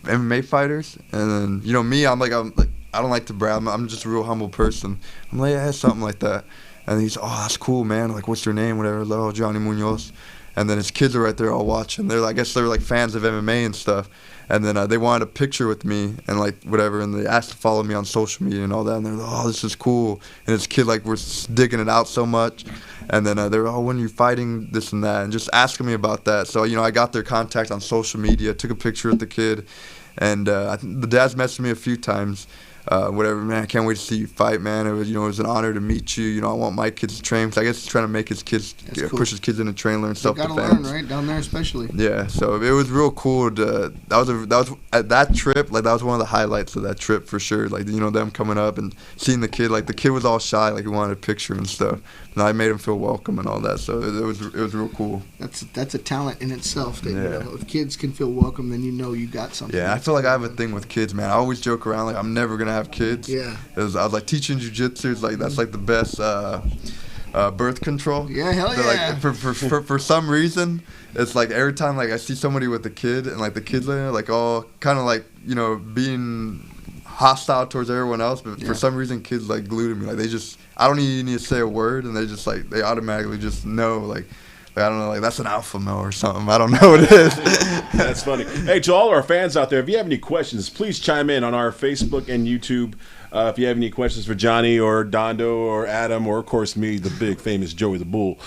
MMA fighters? And then me, I'm like I don't like to brag. I'm just a real humble person. I'm like, yeah, something like that. And he's, oh, that's cool, man. Like, what's your name? Whatever. Like, oh, Johnny Munoz. And then his kids are right there all watching. I guess they're like fans of MMA and stuff. And then they wanted a picture with me and like whatever, and they asked to follow me on social media and all that. And they're like, oh, this is cool. And his kid like was digging it out so much. And then they were, oh, when are you fighting, this and that, and just asking me about that. So I got their contact on social media, took a picture with the kid, and the dad's messaged me a few times. Whatever, man, I can't wait to see you fight, man. It was an honor to meet you. I want my kids to train. Cause I guess he's trying to make his kids, push his kids into train, learn self-defense. Gotta learn, right? Down there especially. Yeah, so it was real cool. That was at that trip, like that was one of the highlights of that trip for sure. Like, them coming up and seeing the kid. Like the kid was all shy, like he wanted a picture and stuff. And I made him feel welcome and all that. So it was real cool. That's a talent in itself. That, if kids can feel welcome, then you got something. Yeah, I feel like I have a thing with kids, man. I always joke around like I'm never gonna have kids. Yeah. I was like teaching jujitsu is like that's like the best birth control. Yeah, hell yeah. Like for some reason, it's like every time like I see somebody with a kid and like the kids like all kind of like being hostile towards everyone else, but for some reason kids like glue to me. Like I don't even need to say a word, and they just like they automatically just know like I don't know, like that's an alpha male or something. I don't know what it is. That's funny. Hey, to all our fans out there, if you have any questions, please chime in on our Facebook and YouTube. If you have any questions for Johnny or Dondo or Adam or, of course, me, the big famous Joey the Bull,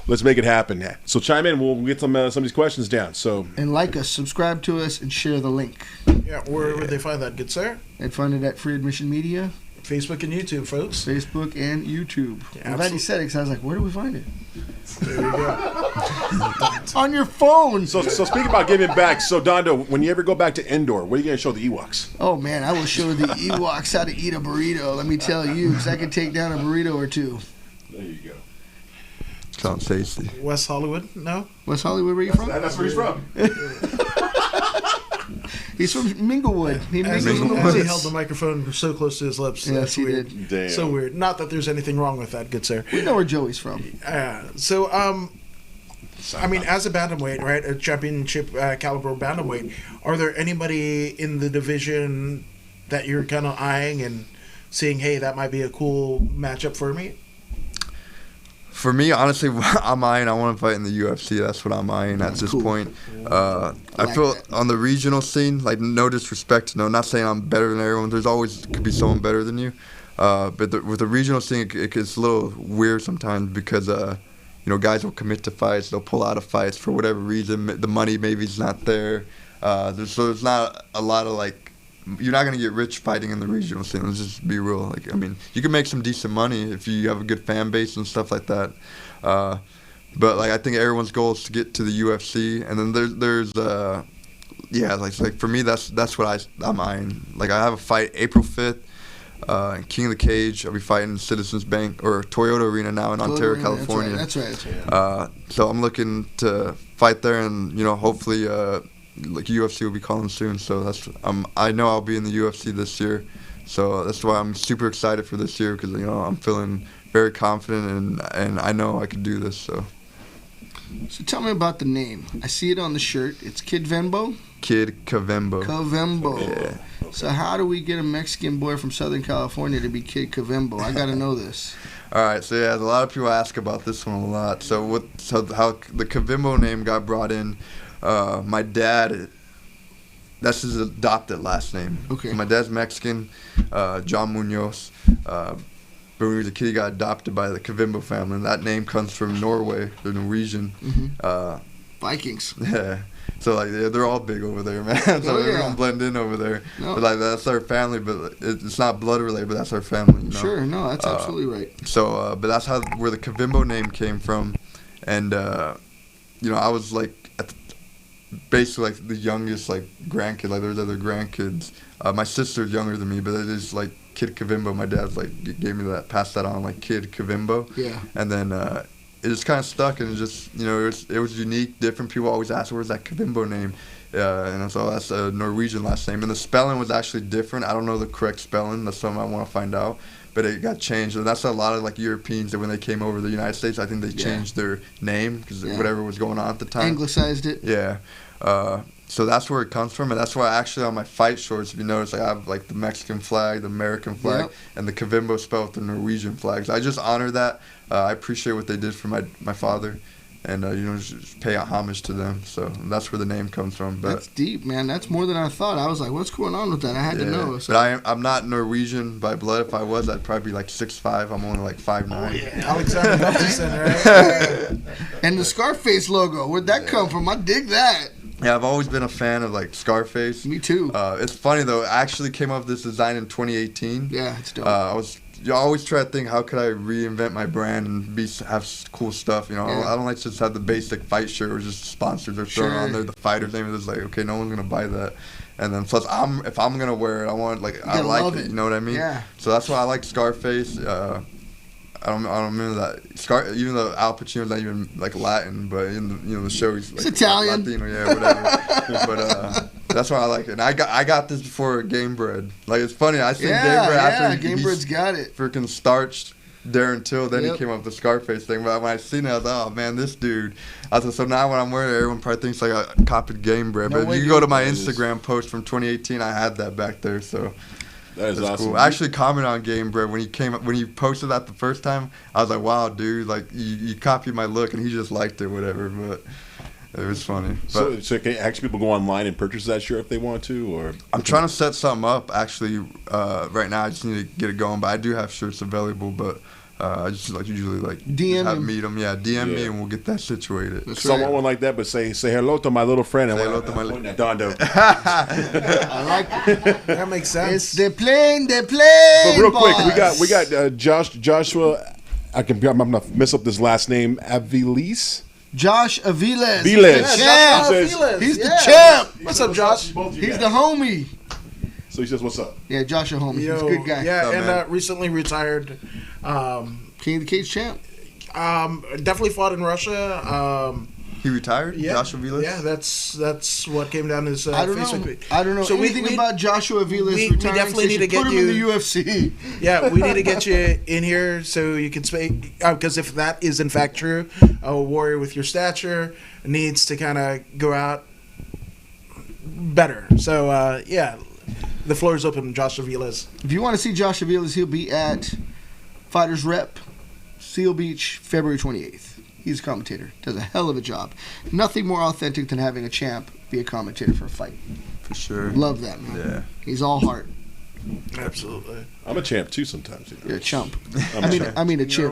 let's make it happen. So chime in. We'll get some of these questions down. And like us, subscribe to us, and share the link. Yeah, where would they find that, good sir? They'd find it at Free Admission Media. Facebook and YouTube, folks. Facebook and YouTube. Yeah, I'm glad you said it, because I was like, where do we find it? There you go. It's on your phone. So speaking about giving back, so Dondo, when you ever go back to Endor, what are you going to show the Ewoks? Oh, man, I will show the Ewoks how to eat a burrito, let me tell you, because I can take down a burrito or two. There you go. Sounds tasty. West Hollywood? No? West Hollywood, where you from? That's where he's from. He's from Minglewood. He as he held the microphone so close to his lips. Yes, he weird. did. Damn. So weird. Not that there's anything wrong with that, good sir. We know where Joey's from. So, I mean, as a bantamweight, right, a championship caliber bantamweight, are there anybody in the division that you're kind of eyeing and seeing, hey, that might be a cool matchup for me? For me, honestly, I'm eyeing. I want to fight in the UFC. That's what I'm eyeing at this point. I feel on the regional scene, like, no disrespect, not saying I'm better than everyone. There's always could be someone better than you. But with the regional scene, it gets a little weird sometimes because guys will commit to fights. They'll pull out of fights for whatever reason. The money maybe is not there. There's not a lot of, like, you're not going to get rich fighting in the regional scene. Let's just be real. Like, I mean, you can make some decent money if you have a good fan base and stuff like that. But, like, I think everyone's goal is to get to the UFC. And then there's like for me, that's what I'm eyeing. Like, I have a fight April 5th. King of the Cage. I'll be fighting in Citizens Bank or Toyota Arena now in Ontario, California. That's right. So I'm looking to fight there, and hopefully, like UFC will be calling soon. So I know I'll be in the UFC this year. So that's why I'm super excited for this year because I'm feeling very confident and I know I can do this. So tell me about the name. I see it on the shirt. It's Kid Venbo. Kid Kavembo. Yeah. So how do we get a Mexican boy from Southern California to be Kid Kavembo? I got to know this. All right, so a lot of people ask about this one a lot. So how the Kavembo name got brought in? My dad, that's his adopted last name. Okay. So my dad's Mexican, John Munoz. But when he was a kid, he got adopted by the Kavembo family, and that name comes from Norway. They're Norwegian. Mm-hmm. Vikings. Yeah. So, like, they're all big over there, man. So everyone blend in over there. No. But, like, that's our family, but it's not blood related, but that's our family, Sure, no, that's absolutely right. So, but that's where the Kavembo name came from. And, I was, like, basically, like, the youngest, like, grandkid. Like, there's other grandkids. My sister's younger than me, but it is, like, Kid Kavembo. My dad's, like, gave me that, passed that on, like, Kid Kavembo. Yeah. And then, it just kind of stuck, and it just, it was unique. Different people always ask, where's that Kavembo name? And so that's a Norwegian last name. And the spelling was actually different. I don't know the correct spelling. That's something I want to find out. But it got changed. And that's a lot of, like, Europeans that when they came over to the United States, I think they changed their name because whatever was going on at the time. Anglicized it. Yeah. So that's where it comes from. And that's why actually on my fight shorts, if you notice, I have, like, the Mexican flag, the American flag, and the Kavembo spelled with the Norwegian flags. I just honor that. I appreciate what they did for my father, and just pay homage to them. So that's where the name comes from. But that's deep, man. That's more than I thought. I was like, what's going on with that? I had to know. So. But I'm not Norwegian by blood. If I was, I'd probably be like 6'5". I'm only like 5'9". Oh, yeah. Alexander Gustafsson, right? And the Scarface logo, where'd that come from? I dig that. Yeah, I've always been a fan of, like, Scarface. Me too. It's funny, though. I actually came up with this design in 2018. Yeah, it's dope. I always try to think, how could I reinvent my brand and have cool stuff, I don't like to just have the basic fight shirt or just sponsors are thrown on there, the fighter's name. It's like, okay, no one's going to buy that. And then plus, if I'm going to wear it, I want, like, I like it, you know what I mean? Yeah. So that's why I like Scarface. I don't remember that. Even though Al Pacino's not even, like, Latin, but in the show he's like Italian. Latino, yeah, whatever. But that's why I like it. And I got this before Game Bread. Like, it's funny. I seen Game Bread after Game Bread's got it. Freaking starched Darren Till. Then he came up with the Scarface thing. But when I seen it, I was like, oh man, this dude. I was like, so now when I'm wearing it, everyone probably thinks like I copied Game Bread. But if you go to my Instagram post from 2018, I had that back there. So. That's awesome. Cool. I actually commented on Game Bread when he posted that the first time. I was like, wow, dude, like you copied my look, and he just liked it, whatever. But it was funny. But, so can actually people go online and purchase that shirt if they want to, or I'm trying to set something up actually right now. I just need to get it going, but I do have shirts available, but. I just usually meet them. Yeah, DM me and we'll get that situated. That's right. Someone like that, but say hello to my little friend. Say hello to my little Dondo. I like it. That makes sense. It's the plane. But real quick, we got Joshua. I'm gonna mess up this last name. Aviles. Josh Aviles. He's the champ. What's up, Josh? He's the homie. So he says, "What's up?" Yeah, Josh a homie. He's a good guy. Yeah, and recently retired. King of the Cage champ. Definitely fought in Russia. He retired? Yeah. Joshua Vilas? Yeah, that's what came down his I don't Facebook know. page. I don't know So anything about Joshua Vilas we retiring. definitely need to get put him you in the UFC. Yeah, we need to get you in here so you can speak. Because if that is in fact true, a warrior with your stature needs to kind of go out better. So yeah, the floor is open, Joshua Vilas. If you want to see Joshua Vilas, he'll be at Fighters Rep, Seal Beach, February 28th. He's a commentator. Does a hell of a job. Nothing more authentic than having a champ be a commentator for a fight. For sure. Love that, man. Yeah. He's all heart. Absolutely. I'm a champ too sometimes. You know? You're a chump. I'm a champ. I mean a chip.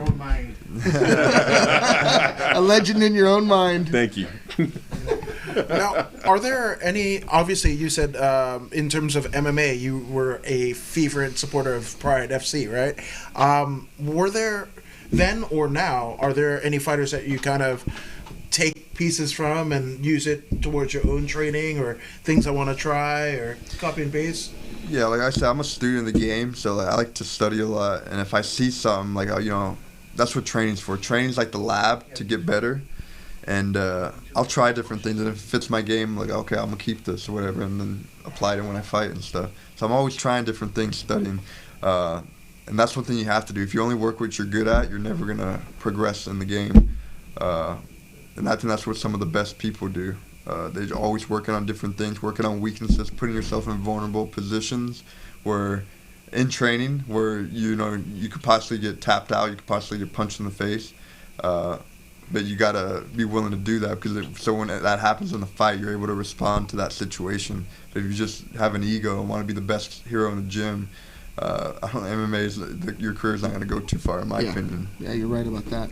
A legend in your own mind. Thank you. Now, are there any? Obviously, you said in terms of MMA, you were a fervent supporter of Pride FC, right? Were there then or now? Are there any fighters that you kind of take pieces from and use it towards your own training, or things I want to try, or copy and paste? Yeah, like I said, I'm a student of the game, so like, I like to study a lot. And if I see something, like that's what training's for. Training's like the lab to get better. And I'll try different things, and if it fits my game, like, okay, I'm going to keep this or whatever, and then apply it when I fight and stuff. So I'm always trying different things, studying. And that's one thing you have to do. If you only work what you're good at, you're never going to progress in the game. And I think that's what some of the best people do. They're always working on different things, working on weaknesses, putting yourself in vulnerable positions where in training where, you could possibly get tapped out, you could possibly get punched in the face. But you gotta be willing to do that so when that happens in the fight, you're able to respond to that situation. But if you just have an ego and want to be the best hero in the gym, MMA your career's not gonna go too far, in my opinion. Yeah, you're right about that.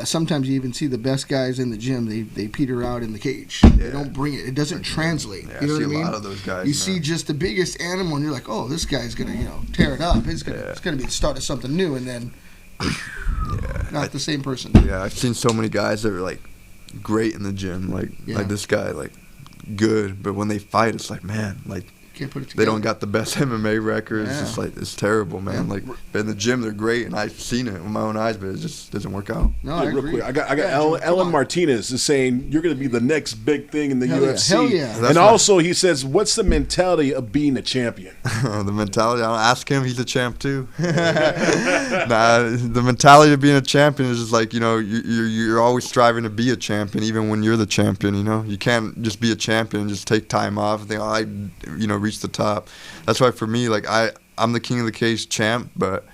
Sometimes you even see the best guys in the gym. They peter out in the cage. Yeah. They don't bring it. It doesn't translate. Yeah, you know I see what I mean? a lot of those guys. You see just the biggest animal, and you're like, oh, this guy's gonna tear it up. It's gonna be the start of something new, and then. Not the same person. Yeah, I've seen so many guys that are like great in the gym, like this guy, like good, but when they fight, it's like, man, like can't put it they don't got the best MMA record. It's just like it's terrible, man. Like, but in the gym they're great, and I've seen it with my own eyes, but it just doesn't work out. No, I agree. Quick, I got Ellen Martinez is saying you're going to be the next big thing in the UFC. Hell yeah. And also he says, what's the mentality of being a champion? The mentality, I'll ask him. He's a champ too. The mentality of being a champion is just like, you're always striving to be a champion, even when you're the champion. You can't just be a champion and just take time off and think, reach the top. That's why for me, like I'm the King of the Cage champ, but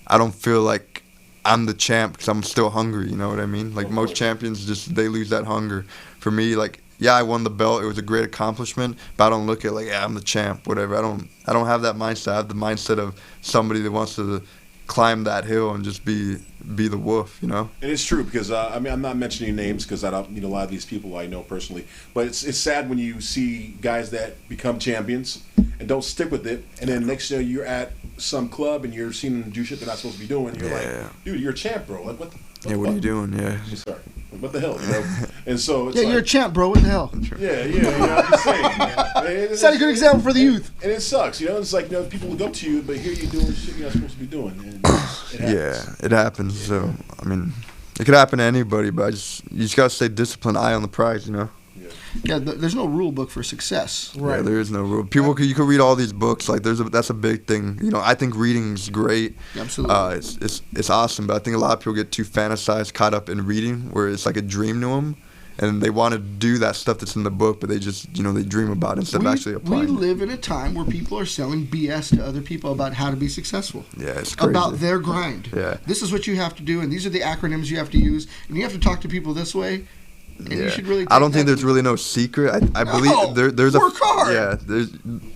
I don't feel like I'm the champ because I'm still hungry. You know what I mean? Like most champions, they lose that hunger. For me, like, yeah, I won the belt. It was a great accomplishment, but I don't look at like, yeah, I'm the champ, whatever. I don't have that mindset. I have the mindset of somebody that wants to climb that hill and just be the wolf, And it's true because I'm not mentioning names because I don't a lot of these people I know personally, but it's sad when you see guys that become champions and don't stick with it, and then next year you're at some club and you're seeing them do shit they're not supposed to be doing. And you're like, dude, you're a champ, bro. Like what are you doing? Yeah. Sorry. What the hell, And so it's you're a champ, bro. What the hell? Yeah. I'm just saying, man. Set a good example for the youth. And it sucks, It's like people look up to you, but here you're doing shit you're not supposed to be doing. And it happens. Yeah, it happens. So I mean, it could happen to anybody, but you just gotta stay disciplined, eye on the prize, Yeah, there's no rule book for success. Right. Yeah, there is no rule. You could read all these books. Like that's a big thing. I think reading is great. Absolutely. It's awesome, but I think a lot of people get too fantasized, caught up in reading, where it's like a dream to them, and they want to do that stuff that's in the book, but they just they dream about it instead of actually applying. We live in a time where people are selling BS to other people about how to be successful. Yeah, it's crazy. About their grind. Yeah. This is what you have to do, and these are the acronyms you have to use, and you have to talk to people this way. And you should really I don't think there's really no secret. I believe there's work hard. Yeah, there's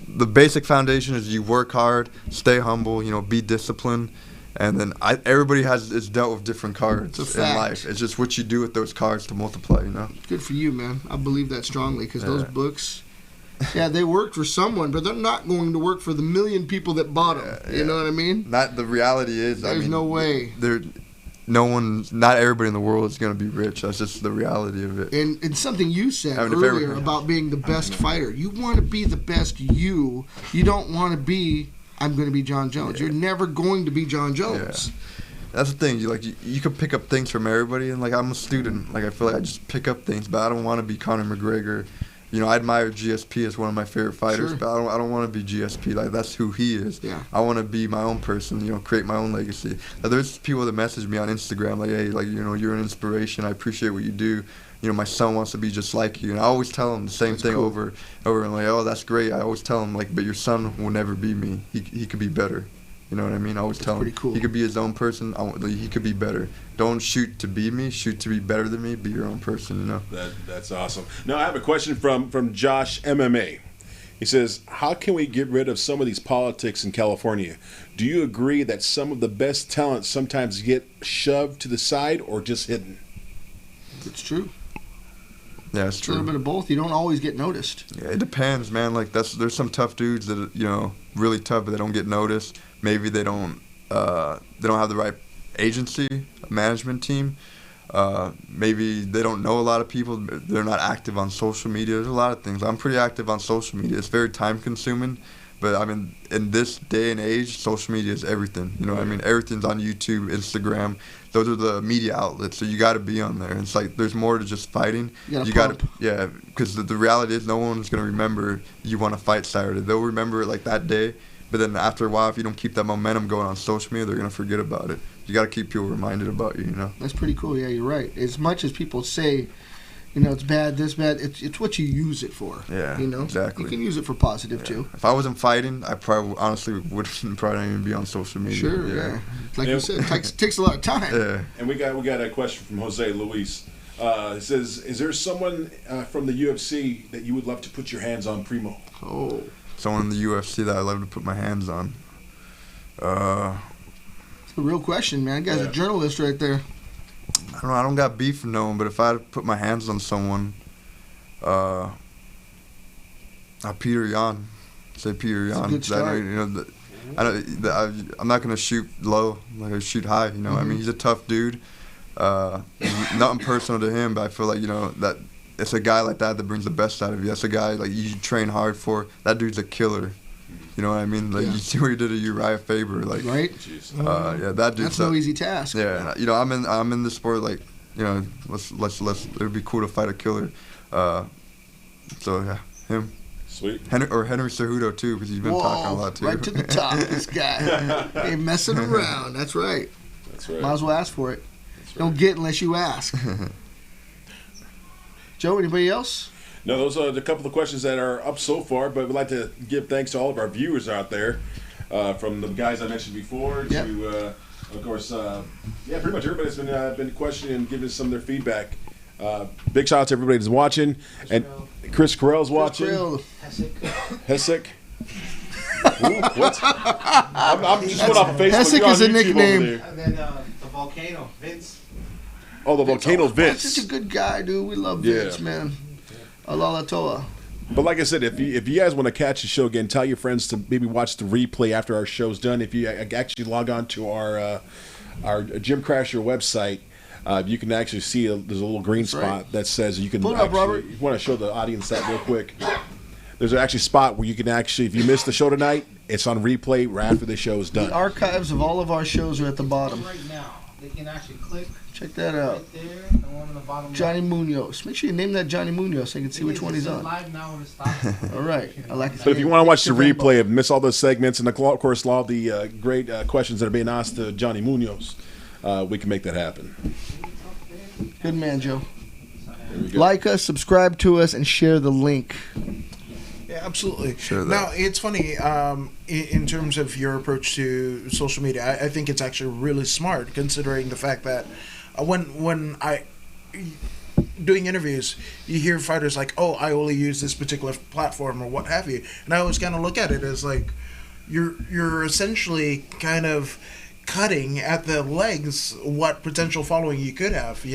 the basic foundation is you work hard, stay humble, be disciplined, and then everybody is dealt with different cards in life. It's just what you do with those cards to multiply. Good for you, man. I believe that strongly because those books. Yeah, they worked for someone, but they're not going to work for the million people that bought them. You know what I mean? Not the reality is. There's no way. Not everybody in the world is going to be rich. That's just the reality of it. And something you said earlier about being the best fighter. You want to be the best you. You don't want to be, I'm going to be John Jones. You're never going to be John Jones. That's the thing. You could pick up things from everybody, and like I'm a student. Like I feel like I just pick up things, but I don't want to be Conor McGregor. You know, I admire GSP as one of my favorite fighters, Sure. but I don't want to be GSP. Like that's who he is. Yeah. I want to be my own person. You know, create my own legacy. Now, there's people that message me on Instagram like, hey, like you're an inspiration. I appreciate what you do. You know, my son wants to be just like you. And I always tell him the same thing cool. over and like, oh, that's great. I always tell him like, but your son will never be me. He could be better. You know what I mean? I always tell him cool. he could be his own person. He could be better. Don't shoot to be me. Shoot to be better than me. Be your own person. You know. That's awesome. Now I have a question from Josh MMA. He says, "How can we get rid of some of these politics in California? Do you agree that some of the best talent sometimes get shoved to the side or just hidden?" It's true. Yeah, it's A true. little bit of both. You don't always get noticed. Yeah, it depends, man. Like there's some tough dudes that really tough, but they don't get noticed. Maybe they don't have the right agency, management team. Maybe they don't know a lot of people. They're not active on social media. There's a lot of things. I'm pretty active on social media. It's very time consuming, but I mean, in this day and age, social media is everything. You know what I mean? Everything's on YouTube, Instagram. Those are the media outlets, so you got to be on there. It's like there's more to just fighting. You gotta pump. Yeah, because the reality is no one's gonna remember you want to fight Saturday. They'll remember it like that day, but then after a while, if you don't keep that momentum going on social media, they're gonna forget about it. You got to keep people reminded about you. You know. That's pretty cool. Yeah, you're right. As much as people say, it's bad, this bad, it's what you use it for. Yeah, exactly. You can use it for positive too. If I wasn't fighting, I probably honestly would probably not even be on social media. Sure, yeah. Like you said, it takes a lot of time. Yeah. And we got a question from Jose Luis. It says, "Is there someone from the UFC that you would love to put your hands on, Primo?" Oh. Someone in the UFC that I love to put my hands on. It's a real question, man. That guy's a journalist right there. I don't know. I don't got beef with no one, but if I had to put my hands on someone, Peter Yan. Say Peter Yan. Good start. I'm not gonna shoot low. I'm gonna shoot high. You know, I mean, he's a tough dude. Nothing personal to him, but I feel like that it's a guy like that brings the best out of you. That's a guy like you train hard for. That dude's a killer. You know what I mean? Like you see what he did to Uriah Faber, like right? Yeah, that dude's that's no easy task. Yeah, I'm in the sport, like let's it would be cool to fight a killer. So yeah, him. Sweet. Henry Cejudo too, because he's been talking a lot too. Right to the top, this guy. Ain't messing around. That's right. That's right. Might as well ask for it. Don't get unless you ask. Joe, anybody else? No, those are the couple of questions that are up so far, but we'd like to give thanks to all of our viewers out there, from the guys I mentioned before to, of course, pretty much everybody's been questioning and giving us some of their feedback. Big shout out to everybody that's watching. And Chris Carell's watching. Hessick. What? I'm just going off of Facebook. Hessick is a nickname. And then the volcano, Vince. Oh, the volcano Vince. That's such a good guy, dude. We love Vince, man. Alala Toa. But like I said, if you guys want to catch the show again, tell your friends to maybe watch the replay after our show's done. If you actually log on to our Gym Crasher website, you can actually see there's a little green spot that says you can. Pull it up, Robert. You want to show the audience that real quick. There's actually a spot where you can actually, if you missed the show tonight, it's on replay right after the show is done. The archives of all of our shows are at the bottom. Right now, they can actually click. Check that out. Right there, the one on the bottom Johnny left. Munoz. Make sure you name that Johnny Munoz so you can see which one he's on. Live now when it stops. All right. I like it. But if you want to watch the replay and miss all those segments and, of course, all the great questions that are being asked to Johnny Munoz, we can make that happen. Good man, Joe. Like us, subscribe to us, and share the link. Yeah, absolutely. Sure. Now, it's funny, in terms of your approach to social media, I think it's actually really smart, considering the fact that when I doing interviews, you hear fighters like, oh, I only use this particular platform or what have you. And I always kind of look at it as like you're essentially kind of cutting at the legs what potential following you could have,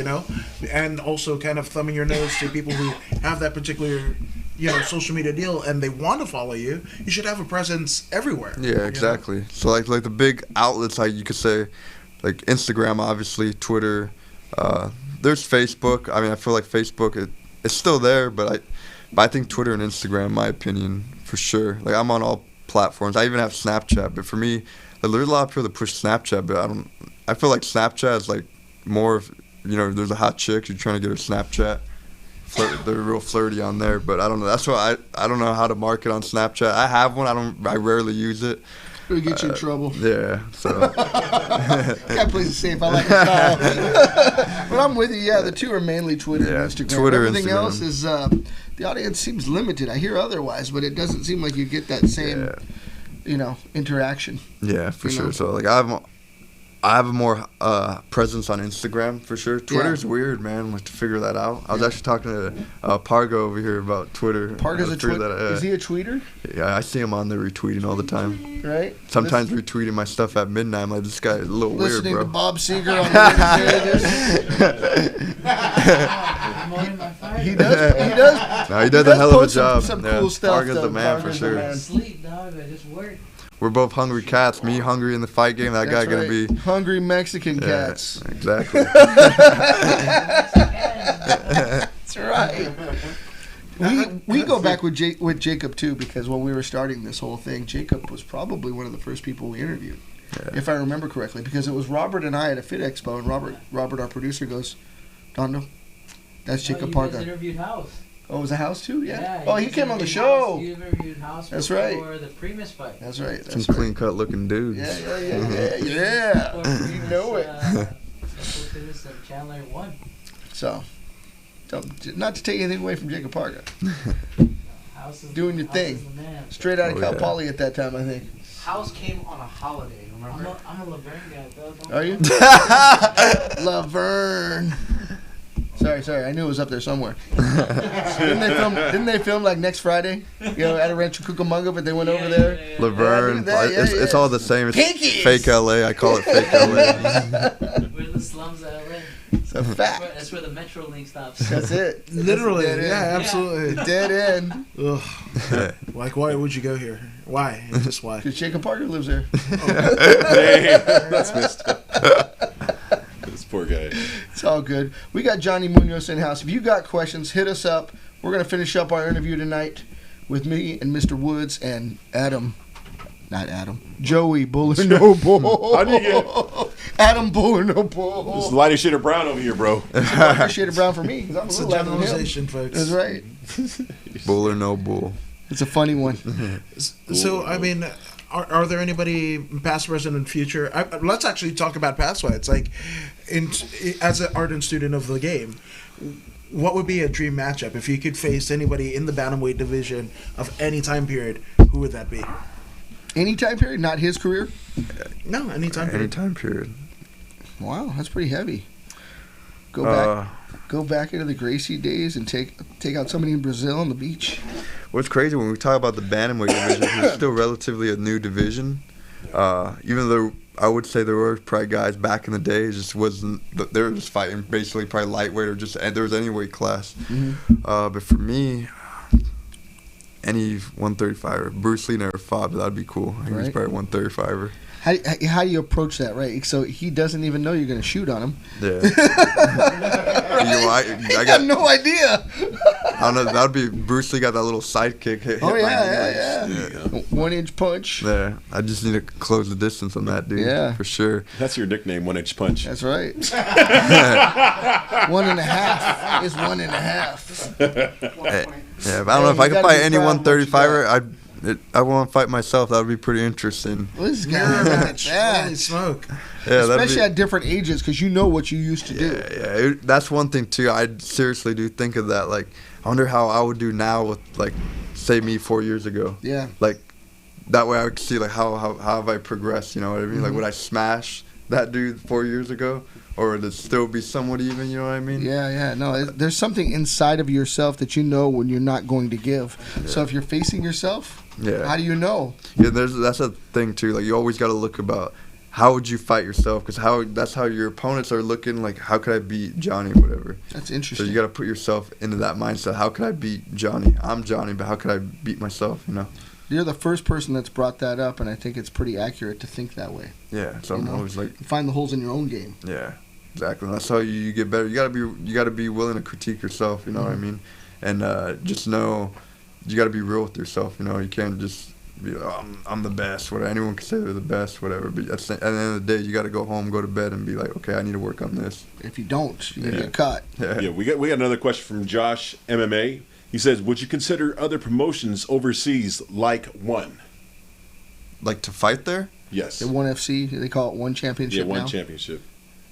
and also kind of thumbing your nose to people who have that particular social media deal and they want to follow you. You should have a presence everywhere. Yeah, exactly. So like the big outlets, like you could say, like Instagram, obviously, Twitter. There's Facebook. I mean, I feel like Facebook it's still there, but I think Twitter and Instagram, in my opinion, for sure. Like I'm on all platforms. I even have Snapchat, but for me, there's a lot of people that push Snapchat, but I feel like Snapchat is like more of, you know, there's a hot chick, you're trying to get her Snapchat. They're real flirty on there, but I don't know. That's why I don't know how to market on Snapchat. I have one. I rarely use it. It'll get you in trouble. Yeah, so. That plays it safe. I like the style. But I'm with you. Yeah, the two are mainly Twitter and Instagram. Twitter, Everything Instagram. else is, the audience seems limited. I hear otherwise, but it doesn't seem like you get that same, you know, interaction. Yeah, for You sure. know? So, like, I have a more presence on Instagram for sure. Twitter's weird, man. Like, to figure that out. I was actually talking to Pargo over here about Twitter. Pargo's a tweeter. Is he a tweeter? Yeah, I see him on there retweeting all the time. Right. Sometimes retweeting my stuff at midnight. I'm like, this guy is a little weird, Listening bro. to Bob Seger on the He does. No, he does a hell of a post job. Some cool stuff. Pargo's though. the man for Pargo's sure. the man. Sleep, dog. I just work. We're both hungry cats. Me hungry in the fight game. That guy That's gonna right. be hungry Mexican cats. Exactly. That's right. We go back with Jacob too, because when we were starting this whole thing, Jacob was probably one of the first people we interviewed, if I remember correctly, because it was Robert and I at a Fit Expo, and Robert, our producer, goes, "Dondo, that's Jacob You guys Parga." interviewed House. Oh, it was a House too? Yeah. Yeah, Oh, you he guys came on the interviewed show. House. You interviewed House That's before right. the Primus fight. That's right. Some clean cut looking dudes. Yeah. You know it. Chandler won. So, not to take anything away from Jacob Parga. Doing your thing. Straight out of Cal Poly at that time, I think. House came on a holiday, remember? I'm a Laverne guy, though. Are you? Laverne. Sorry. I knew it was up there somewhere. Didn't they film like next Friday? You know, at a Rancho Cucamonga, but they went over there. Laverne. It's all the same. It's Pinkies! fake LA. I call it fake LA. We're in the slums of LA. It's a fact. That's where the Metrolink stops. That's it. Literally, That's a dead end. absolutely. Dead end. Ugh. Like, why would you go here? Why? Just why? Because Jacob Parker lives there. Damn, that's messed up. This poor guy. It's all good. We got Johnny Munoz in house. If you got questions, hit us up. We're going to finish up our interview tonight with me and Mr. Woods and Adam. Not Adam. Joey Buller No Bull. How do you get Adam Buller No Bull. It's lighter shade of brown over here, bro? It's a lighter shade of brown for me. 'Cause I'm It's a a little louder than him. generalization, folks. That's right. Bull or no bull. It's a funny one. So, I mean, are there anybody past, present, and future? Let's actually talk about past fights. Like, as an ardent student of the game, what would be a dream matchup if you could face anybody in the bantamweight division of any time period? Who would that be? Any time period? Not his career? No, any time period. Any time period. Wow, that's pretty heavy. Go back into the Gracie days and take out somebody in Brazil on the beach. What's crazy when we talk about the bantamweight division, it's still relatively a new division. Even though I would say there were probably guys back in the day, it just wasn't. They were just fighting basically probably lightweight or just there was any weight class. But for me, any 135er. Bruce Lee never fought, but that'd be cool. He was probably 135er. How do you approach that, right? So he doesn't even know you're going to shoot on him. Yeah. I got no idea. I don't know. That'd be Bruce Lee got that little sidekick. Hit yeah. 1-inch punch. Yeah. I just need to close the distance on that dude. Yeah. For sure. That's your nickname, 1-inch punch. That's right. 1.5 is 1.5. Yeah, but I don't know if I could fight any 135er. I want to fight myself. That would be pretty interesting. This guy match. Holy smoke. Yeah, especially at different ages, because you know what you used to do. Yeah, that's one thing too. I seriously do think of that. Like, I wonder how I would do now with, like, say me 4 years ago. Yeah. Like, that way I would see, like, how have I progressed, you know what I mean? Like, would I smash that dude 4 years ago? Or would it still be somewhat even, you know what I mean? Yeah. No, there's something inside of yourself that you know when you're not going to give. Yeah. So if you're facing yourself, how do you know? Yeah, that's a thing, too. Like, you always got to look about how would you fight yourself? Because that's how your opponents are looking, like, how could I beat Johnny or whatever. That's interesting. So you got to put yourself into that mindset. How could I beat Johnny? I'm Johnny, but how could I beat myself, you know? You're the first person that's brought that up, and I think it's pretty accurate to think that way. Yeah, so I'm always like... You find the holes in your own game. Yeah, exactly. That's how you get better. You gotta be willing to critique yourself, you know what I mean? And just know you gotta be real with yourself, you know? You can't just be like, oh, I'm the best. Whatever. Anyone can say they're the best, whatever. But at the end of the day, you got to go home, go to bed, and be like, okay, I need to work on this. If you don't, you're gonna get cut. Yeah, we got another question from Josh MMA. He says, would you consider other promotions overseas like one? Like to fight there? Yes. The One FC, they call it One Championship. Yeah, One now. Championship.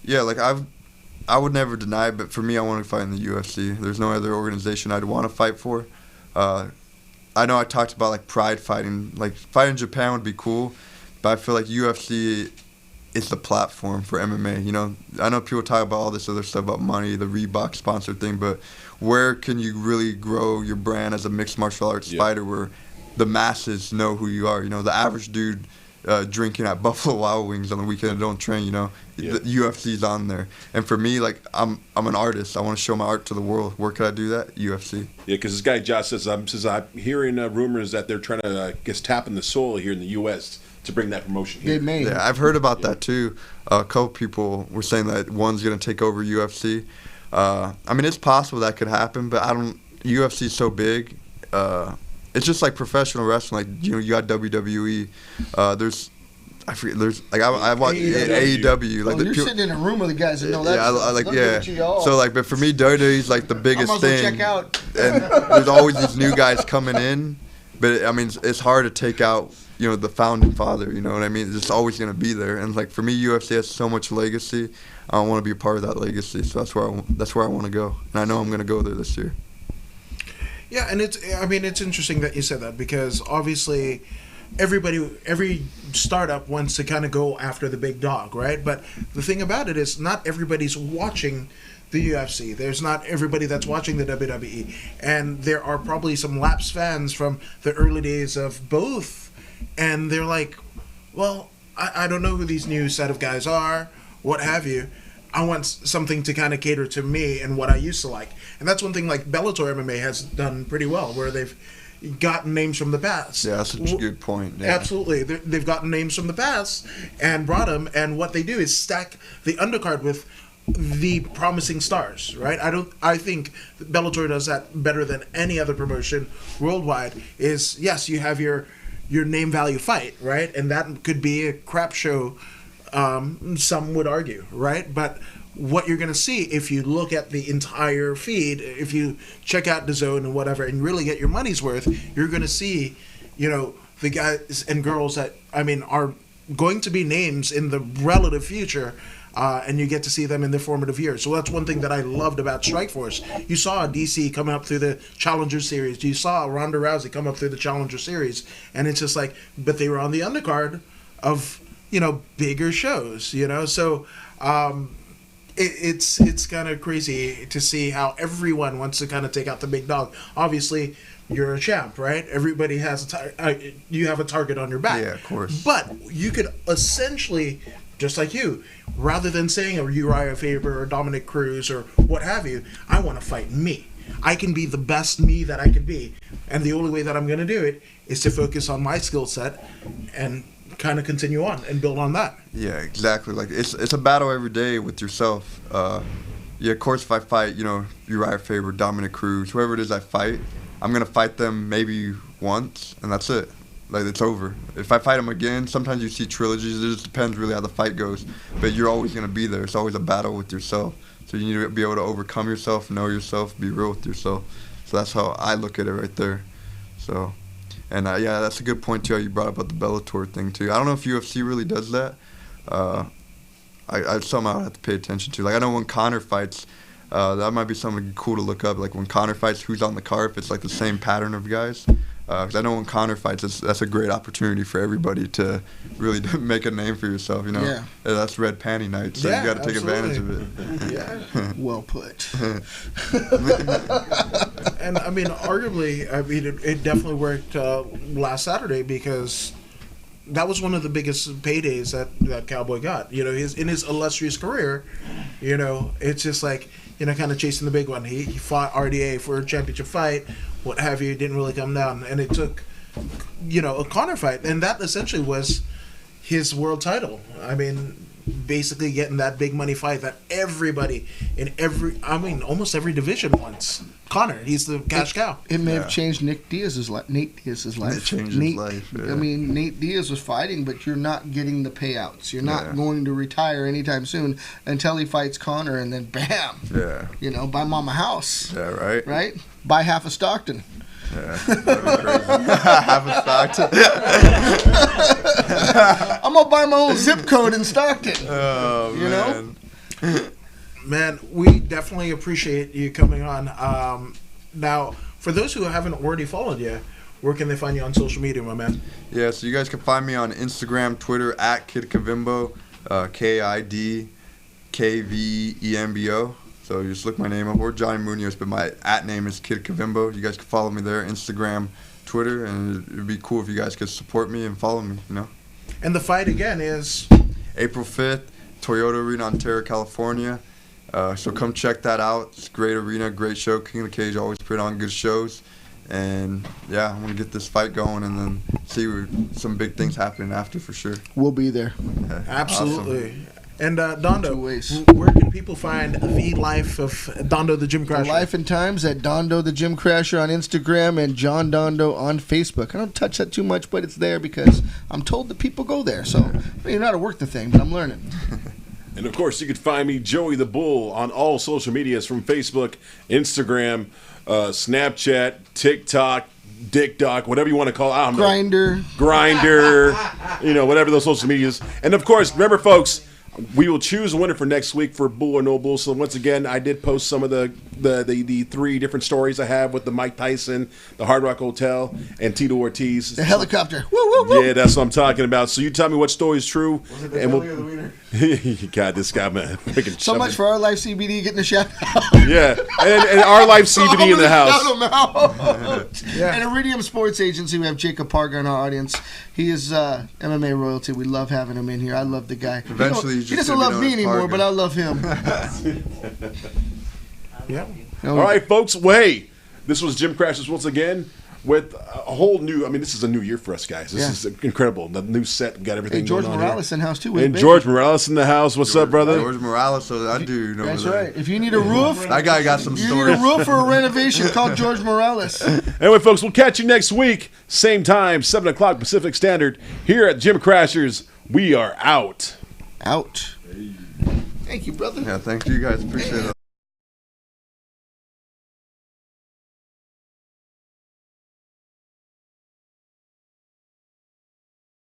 Yeah, like I would never deny, but for me, I want to fight in the UFC. There's no other organization I'd want to fight for. I know I talked about like pride fighting. Like fighting in Japan would be cool, but I feel like UFC is the platform for MMA. You know, I know people talk about all this other stuff about money, the Reebok sponsor thing, but where can you really grow your brand as a mixed martial arts fighter where the masses know who you are? You know, the average dude drinking at Buffalo Wild Wings on the weekend and don't train, you know, the UFC's on there. And for me, like, I'm an artist. I want to show my art to the world. Where could I do that? UFC. Yeah, because this guy Josh says, I'm hearing rumors that they're trying to, tap in the soil here in the U.S. to bring that promotion here. Yeah, I've heard about that too. A couple people were saying that one's going to take over UFC. I mean, it's possible that could happen, but UFC is so big. It's just like professional wrestling. Like, you know, you got WWE. I watch AEW. Like you're sitting in a room with the guys that know that. So like, but for me, WWE is like the biggest thing. Check out. And there's always these new guys coming in, but I mean, it's hard to take out, you know, the founding father. You know what I mean? It's just always gonna be there. And like for me, UFC has so much legacy. I want to be a part of that legacy. So that's where I want to go, and I know I'm gonna go there this year. Yeah, and it's interesting that you said that because obviously every startup wants to kind of go after the big dog, right? But the thing about it is not everybody's watching the UFC. There's not everybody that's watching the WWE. And there are probably some lapsed fans from the early days of both. And they're like, well, I don't know who these new set of guys are, what have you. I want something to kind of cater to me and what I used to like. And that's one thing like Bellator MMA has done pretty well, where they've gotten names from the past. Yeah, that's a good point. Yeah. Absolutely. They've gotten names from the past and brought them, and what they do is stack the undercard with the promising stars, right? I think Bellator does that better than any other promotion worldwide. Is yes, you have your name value fight, right? And that could be a crap show, some would argue, right? But what you're going to see if you look at the entire feed, if you check out DAZN and whatever and really get your money's worth, you're going to see, you know, the guys and girls that, I mean, are going to be names in the relative future, and you get to see them in their formative years. So that's one thing that I loved about Strikeforce. You saw DC come up through the Challenger Series. You saw Ronda Rousey come up through the Challenger Series. And it's just like, but they were on the undercard of, you know, bigger shows, you know? So it's kind of crazy to see how everyone wants to kind of take out the big dog. Obviously, you're a champ, right? Everybody has you have a target on your back. Yeah, of course. But you could essentially, just like you, rather than saying a Uriah Faber or Dominic Cruz or what have you, I want to fight me. I can be the best me that I could be. And the only way that I'm going to do it is to focus on my skill set and kind of continue on and build on that. Yeah, exactly. Like it's a battle every day with yourself. Yeah, of course, if I fight, you know, Uriah Faber, Dominic Cruz, whoever it is I fight, I'm going to fight them maybe once, and that's it. Like, it's over. If I fight them again, sometimes you see trilogies. It just depends really how the fight goes. But you're always going to be there. It's always a battle with yourself. So you need to be able to overcome yourself, know yourself, be real with yourself. So that's how I look at it right there. So, and yeah, that's a good point, too, how you brought up about the Bellator thing, too. I don't know if UFC really does that. I somehow have to pay attention to. Like, I know when Conor fights, that might be something cool to look up. Like, when Conor fights, who's on the card, if it's like the same pattern of guys. Because I know when Conor fights, that's a great opportunity for everybody to really make a name for yourself, you know. Yeah. That's red panty night, so you got to take advantage of it. Yeah. Well put. And, I mean, arguably, I mean, it definitely worked last Saturday because that was one of the biggest paydays that Cowboy got. You know, in his illustrious career, you know, it's just like, you know, kind of chasing the big one. He fought RDA for a championship fight, what have you, didn't really come down. And it took, you know, a Conor fight. And that essentially was his world title. I mean, basically getting that big money fight that everybody in almost every division wants. Conor, he's the cash cow. It may have changed Nate Diaz's life. It changed his life. Yeah. I mean, Nate Diaz was fighting, but you're not getting the payouts. You're not going to retire anytime soon until he fights Conor, and then bam. Yeah. You know, buy mama a house. Yeah, right. Right? Buy half of Stockton. Yeah. Half of Stockton. I'm gonna buy my own zip code in Stockton. Oh, you man. know? Man, we definitely appreciate you coming on. Now, for those who haven't already followed you, where can they find you on social media, my man? Yeah, so you guys can find me on Instagram, Twitter, @KidKavimbo, KidKavembo. So you just look my name up, or Johnny Munoz, but my @name is Kid Kavimbo. You guys can follow me there, Instagram, Twitter, and it'd be cool if you guys could support me and follow me, you know? And the fight again is? April 5th, Toyota Arena, Ontario, California. So come check that out. It's a great arena, great show. King of the Cage always put on good shows. And, yeah, I'm going to get this fight going and then see some big things happening after for sure. We'll be there. Yeah, absolutely. Awesome. And Dondo, where can people find the life of Dondo the Gym Crasher? The life and times at Dondo the Gym Crasher on Instagram and John Dondo on Facebook. I don't touch that too much, but it's there because I'm told that people go there. So you know how to work the thing, but I'm learning. And of course, you can find me, Joey the Bull, on all social medias from Facebook, Instagram, Snapchat, TikTok, DickDoc, whatever you want to call it. I don't know. Grinder, you know, whatever those social medias. And of course, remember, folks, we will choose a winner for next week for Bull or No Bull. So once again, I did post some of the 3 different stories I have with the Mike Tyson, the Hard Rock Hotel, and Tito Ortiz. The helicopter. Woo, woo, woo. Yeah, that's what I'm talking about. So you tell me what story is true. Was it the belly or the wiener? God, this guy, man. So much for our Life CBD getting a shout out. Yeah, and our Life CBD in the house. Shout him out. Yeah. And Iridium Sports Agency, we have Jacob Parga in our audience. He is MMA royalty. We love having him in here. I love the guy. Eventually, he doesn't love me anymore, but I love him. Yeah. All right, folks. Well, hey, this was Gym Crashers once again with a whole new. I mean, this is a new year for us, guys. This is incredible. The new set, got everything. George going on Morales here. in house too. And George Morales in the house. What's up, brother? George Morales, so that dude over That's there. right. If you need a roof, that guy got some you stories. need a roof or a renovation, call George Morales. Anyway, folks, we'll catch you next week, same time, 7 o'clock Pacific Standard, here at Gym Crashers. We are out. Out. Thank you, brother. Yeah, thank you guys. Appreciate it.